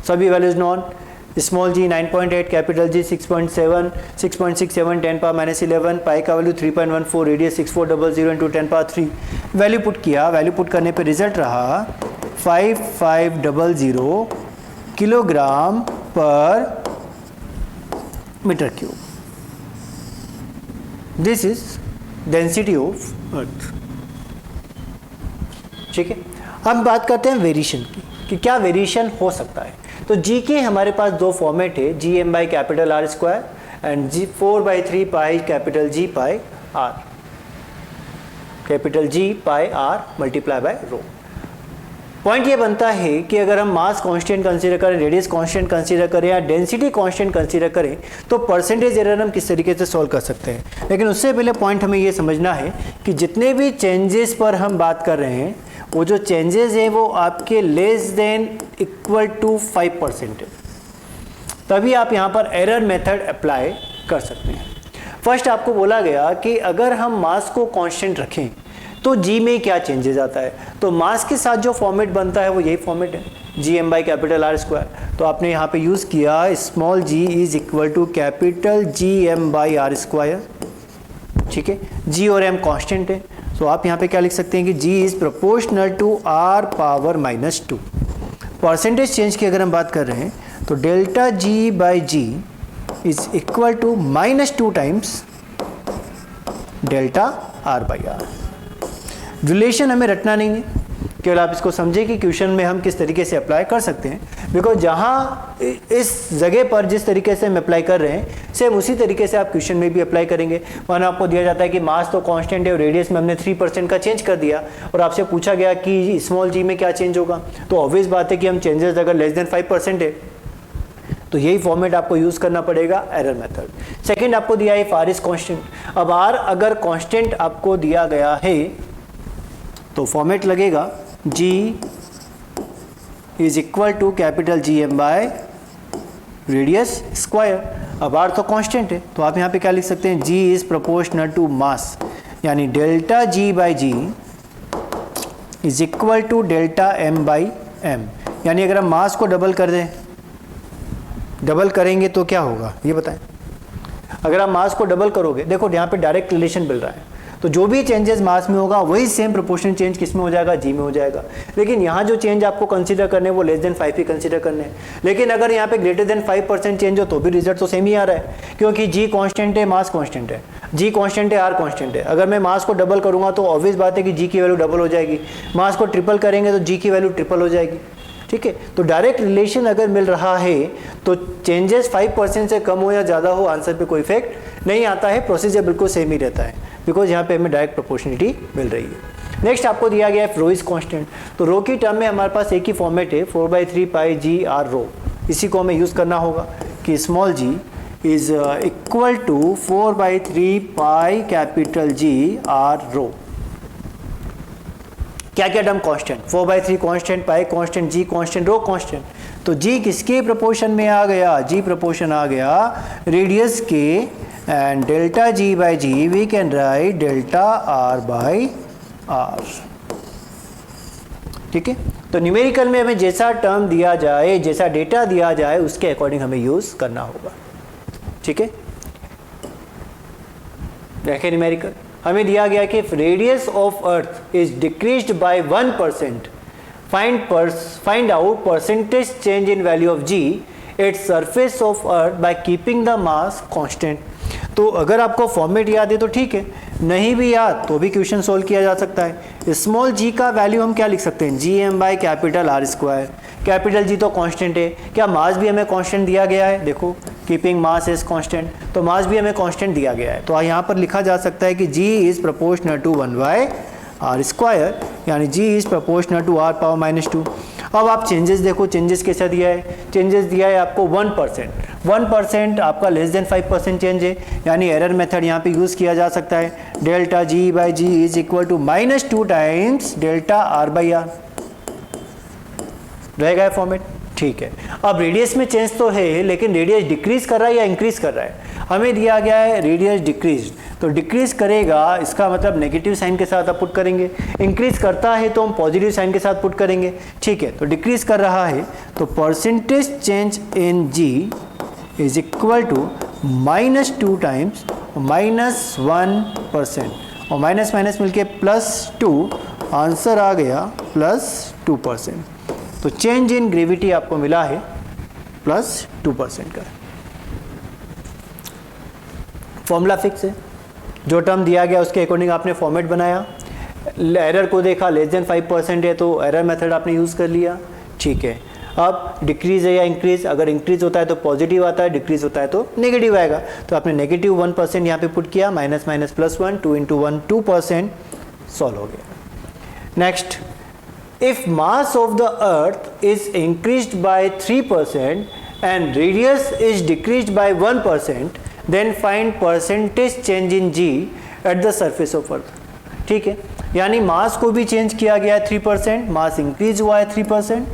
सभी values known. Small G 9.8, capital G 6.7, 6.67, 10 power minus 11, pi का value 3.14, radius 6400 into 10 power 3। Value put किया, वैल्यू पुट करने पे रिजल्ट रहा 5500 kilogram per metre cube. This is density of earth. ठीक है, अब बात करते हैं वेरिएशन की कि क्या वेरिएशन हो सकता है। तो जी के हमारे पास दो फॉर्मेट है, G M by capital R square and G 4/3 pi capital G pi R, capital G pi R multiply by rho. Point ये बनता है कि अगर हम मास कांस्टेंट कंसीडर करें, रेडियस कांस्टेंट कंसीडर करें या डेंसिटी कांस्टेंट कंसीडर करें तो परसेंटेज एरर हम किस तरीके से सॉल्व कर सकते हैं। लेकिन उससे पहले पॉइंट हमें ये समझना है कि जितने भी चेंजेस पर हम बात कर रहे हैं वो जो चेंजेस है वो आपके लेस देन इक्वल टू 5% है, तभी आप यहाँ पर एरर मेथड अप्लाई कर सकते हैं। फर्स्ट आपको बोला गया कि अगर हम मास को कांस्टेंट रखें तो जी में क्या चेंजेस आता है, तो मास के साथ जो फॉर्मेट बनता है वो यही फॉर्मेट है, G M by capital R square. तो आपने यहाँ पे यूज़ किया small G is equal to capital G M by R square. ठीक है, जी और एम कांस्टेंट है, तो आप यहाँ पे क्या लिख सकते हैं कि G is proportional to R power -2। Percentage change की अगर हम बात कर रहे हैं तो delta G by G is equal to -2 times delta R by R. Relation हमें रटना नहीं है, केवल आप इसको समझे कि क्वेश्चन में हम किस तरीके से अप्लाई कर सकते हैं, बिकॉज जहाँ इस जगह पर जिस तरीके से हम अप्लाई कर रहे हैं सेम उसी तरीके से आप क्वेश्चन में भी अप्लाई करेंगे। वहाँ आपको दिया जाता है कि मास तो कांस्टेंट है और रेडियस में हमने 3% का चेंज कर दिया और आपसे पूछा गया कि स्मॉल जी में क्या चेंज होगा, तो ऑब्वियस बात है कि हम चेंजेस अगर लेस देन 5% है तो यही फॉर्मेट आपको यूज़ करना पड़ेगा, एरर मेथड। सेकेंड आपको दिया है आर इज कांस्टेंट। अब आर अगर कांस्टेंट आपको दिया गया है तो फॉर्मेट लगेगा G is equal to capital G M by radius square. अब R तो कांस्टेंट है तो आप यहाँ पे क्या लिख सकते हैं, G is proportional to mass, यानी delta G by G is equal to delta M by M। यानी अगर हम मास को डबल कर दें, डबल करेंगे तो क्या होगा ये बताएं। अगर आप मास को डबल करोगे, देखो यहाँ पे डायरेक्ट रिलेशन मिल रहा है, तो जो भी चेंजेस मास में होगा वही सेम प्रोपोर्शन चेंज किस में हो जाएगा, जी में हो जाएगा। लेकिन यहाँ जो चेंज आपको कंसीडर करने वो लेस देन 5 ही कंसीडर करने हैं। लेकिन अगर यहाँ पे ग्रेटर देन 5% चेंज हो तो भी रिजल्ट तो सेम ही आ रहा है, क्योंकि जी कांस्टेंट है, मास कांस्टेंट है, जी कांस्टेंट है, आर कांस्टेंट है। अगर मैं मास को डबल करूँगा तो ऑब्वियस बात है कि जी की वैल्यू डबल हो जाएगी, मास को ट्रिपल करेंगे तो जी की वैल्यू ट्रिपल हो जाएगी। ठीक है, तो डायरेक्ट रिलेशन अगर मिल रहा है तो चेंजेस 5% से कम हो या ज़्यादा हो आंसर पे कोई इफेक्ट नहीं आता है, प्रोसीजर बिल्कुल सेम ही रहता है, बिकॉज यहाँ पे हमें डायरेक्ट प्रोपोर्शनलिटी मिल रही है। नेक्स्ट आपको दिया गया है रो इज कांस्टेंट। तो रो की टर्म में हमारे पास एक ही फॉर्मेट है, 4/3 पाई जी आर रो। इसी को हमें यूज़ करना होगा कि small G is equal to 4/3 pi capital G R rho. क्या क्या term constant, 4/3 constant, pi constant, G constant, rho constant. तो जी किसके प्रोपोर्शन में आ गया, जी प्रोपोर्शन आ गया रेडियस के, and delta G by G we can write delta R by R. ठीक है, तो न्यूमेरिकल में हमें जैसा टर्म दिया जाए, जैसा डेटा दिया जाए उसके अकॉर्डिंग हमें यूज करना होगा। ठीक है, देखें न्यूमेरिकल हमें दिया गया कि radius of earth is decreased by 1%, find out percentage change in value of G at surface of earth by keeping the mass constant. तो अगर आपको फॉर्मेट याद है तो ठीक है, नहीं भी याद तो भी क्वेश्चन सोल्व किया जा सकता है। स्मॉल जी का वैल्यू हम क्या लिख सकते हैं, G M by capital R square. Capital G तो कांस्टेंट है, क्या मास भी हमें कांस्टेंट दिया गया है, देखो कीपिंग मास इज कांस्टेंट, तो मास भी हमें कांस्टेंट दिया गया है। तो यहाँ पर लिखा जा सकता है कि G is proportional to 1/r square, यानी G is proportional to r power -2। अब आप चेंजेस देखो, चेंजेस कैसा दिया है, चेंजेस दिया है आपको 1% आपका लेस देन 5% चेंज है, यानी एरर मेथड यहाँ पे यूज़ किया जा सकता है। Delta G by G is equal to -2 times delta R by R रहेगा फॉर्मेट। ठीक है, अब रेडियस में चेंज तो है लेकिन रेडियस डिक्रीज कर रहा है या इंक्रीज कर रहा है? हमें दिया गया है रेडियस डिक्रीज, तो डिक्रीज करेगा इसका मतलब नेगेटिव साइन के साथ आप पुट करेंगे, इंक्रीज करता है तो हम पॉजिटिव साइन के साथ पुट करेंगे। ठीक है, तो डिक्रीज कर रहा है तो percentage change in G is equal to -2 times -1% और माइनस माइनस मिलके +2, आंसर आ गया +2%। तो चेंज इन ग्रेविटी आपको मिला है +2% का। फॉर्मूला फिक्स है, जो टर्म दिया गया उसके अकॉर्डिंग आपने फॉर्मेट बनाया, एरर को देखा लेस देन 5% है तो एरर मेथड आपने यूज़ कर लिया। ठीक है, अब डिक्रीज है या इंक्रीज, अगर इंक्रीज होता है तो पॉजिटिव आता है, डिक्रीज होता है तो नेगेटिव आएगा, तो आपने -1% यहाँ पे पुट किया, माइनस माइनस +1, 2 × 1 2%, सॉल्व हो गया। Next, if mass of the earth is increased by 3% and radius is decreased by 1%, then find percentage change in g at the surface of earth। ठीक है, यानी मास को भी चेंज किया गया है 3%, मास इंक्रीज हुआ है 3%,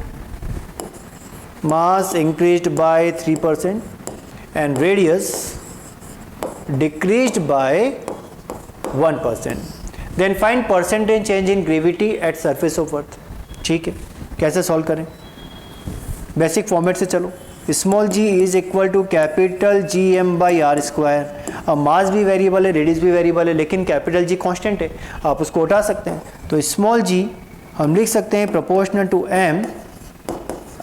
mass increased by 3% and radius decreased by 1%, then find percentage change in gravity at surface of earth. ठीक है, कैसे सॉल्व करें? बेसिक फॉर्मेट से चलो, small G is equal to capital G M by R square. अब mass भी variable है, radius भी वेरिएबल है, लेकिन कैपिटल जी कांस्टेंट है, आप उसको उठा सकते हैं, तो स्मॉल जी हम लिख सकते हैं प्रोपोर्शनल टू एम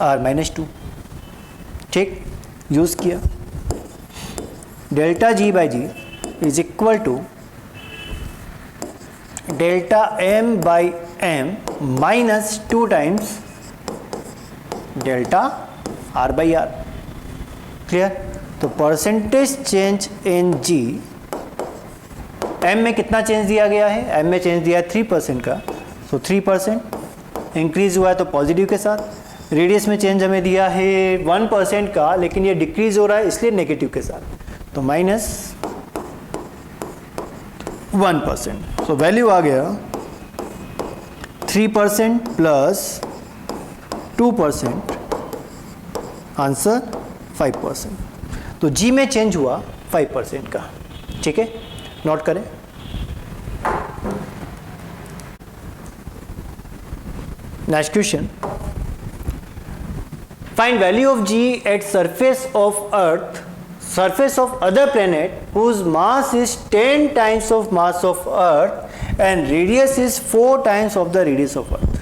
r-2। ठीक, यूज किया, delta G by G is equal to delta M by M -2 times delta R by R. Clear? तो percentage change in G, M में कितना चेंज दिया गया है? एम में चेंज दिया है 3% का, तो 3% इंक्रीज हुआ है तो पॉजिटिव के साथ। रेडियस में चेंज हमें दिया है 1% का, लेकिन ये डिक्रीज हो रहा है इसलिए नेगेटिव के साथ, तो -1%। तो वैल्यू आ गया 3% प्लस 2%, आंसर 5%। तो जी में चेंज हुआ 5% का। ठीक है, नोट करें। Next question, find value of G at surface of earth, surface of other planet whose mass is 10 times of mass of earth and radius is 4 times of the radius of earth।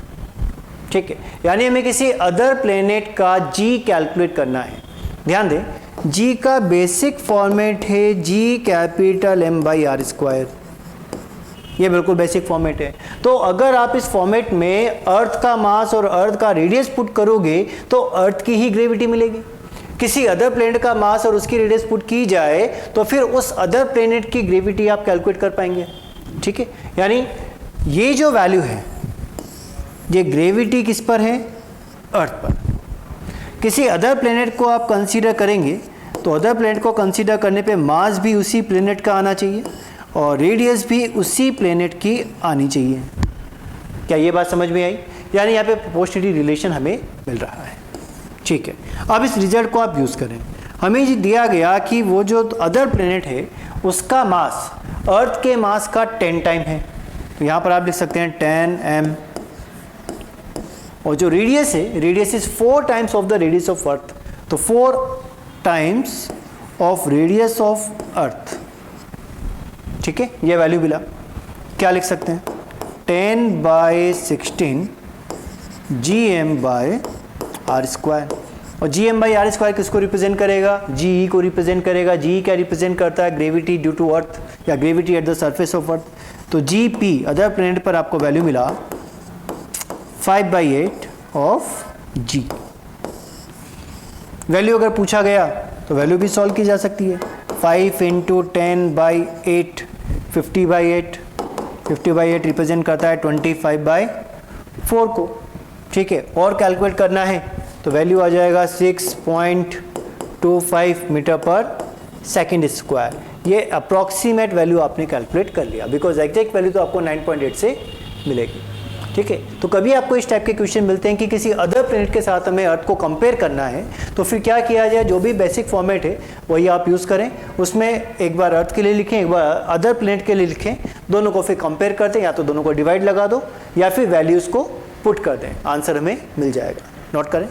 ठीक है, यानी हमें किसी other planet का g calculate करना है। ध्यान दें, g का बेसिक फॉर्मेट है g capital M by R square, ये बिल्कुल बेसिक फॉर्मेट है। तो अगर आप इस फॉर्मेट में अर्थ का मास और अर्थ का रेडियस पुट करोगे तो अर्थ की ही ग्रेविटी मिलेगी। किसी अदर प्लेनेट का मास और उसकी रेडियस पुट की जाए तो फिर उस अदर प्लेनेट की ग्रेविटी आप कैलकुलेट कर पाएंगे। ठीक है, यानी ये जो वैल्यू है ये ग्रेविटी किस पर है? अर्थ पर। किसी अदर प्लेनेट को आप कंसीडर करेंगे तो अदर प्लेनेट को कंसीडर करने पे मास भी उसी प्लेनेट का आना चाहिए और रेडियस भी उसी प्लेनेट की आनी चाहिए। क्या ये बात समझ में आई? यानी यहाँ पे प्रोपोर्शनलिटी रिलेशन हमें मिल रहा है। ठीक है, अब इस रिजल्ट को आप यूज़ करें। हमें दिया गया कि वो जो अदर प्लेनेट है उसका मास अर्थ के मास का 10 टाइम है, तो यहाँ पर आप लिख सकते हैं 10m, और जो रेडियस है, radius is 4 times of the radius of earth, तो 4 times of radius of earth. ठीक है, ये वैल्यू मिला। क्या लिख सकते हैं? 10/16 gm बाय आर स्क्वायर, और gm बाई आर स्क्वायर किसको रिप्रेजेंट करेगा? GE को रिप्रेजेंट करेगा। GE क्या रिप्रेजेंट करता है? ग्रेविटी ड्यू टू अर्थ या gravity eight the surface of earth. तो GP अदर प्लेनेट पर आपको वैल्यू मिला 5/8 ऑफ G। वैल्यू अगर पूछा गया तो वैल्यू भी सॉल्व की जा सकती है। 5 × 10/8 50/8, 50/8 रिप्रेजेंट करता है 25/4 को। ठीक है, और कैलकुलेट करना है तो वैल्यू आ जाएगा 6.25 मीटर पर सेकेंड स्क्वायर। ये अप्रॉक्सीमेट वैल्यू आपने कैलकुलेट कर लिया, बिकॉज एग्जैक्ट वैल्यू तो आपको 9.8 से मिलेगी। ठीक है। तो कभी आपको इस टाइप के क्वेश्चन मिलते हैं कि किसी अदर प्लेनेट के साथ हमें अर्थ को कंपेयर करना है, तो फिर क्या किया जाए, जो भी बेसिक फॉर्मेट है वही आप यूज़ करें। उसमें एक बार अर्थ के लिए लिखें, एक बार अदर प्लेनेट के लिए लिखें, दोनों को फिर कंपेयर करते हैं, या तो दोनों को डिवाइड लगा दो या फिर वैल्यूज़ को पुट कर दें, आंसर हमें मिल जाएगा। नोट करें।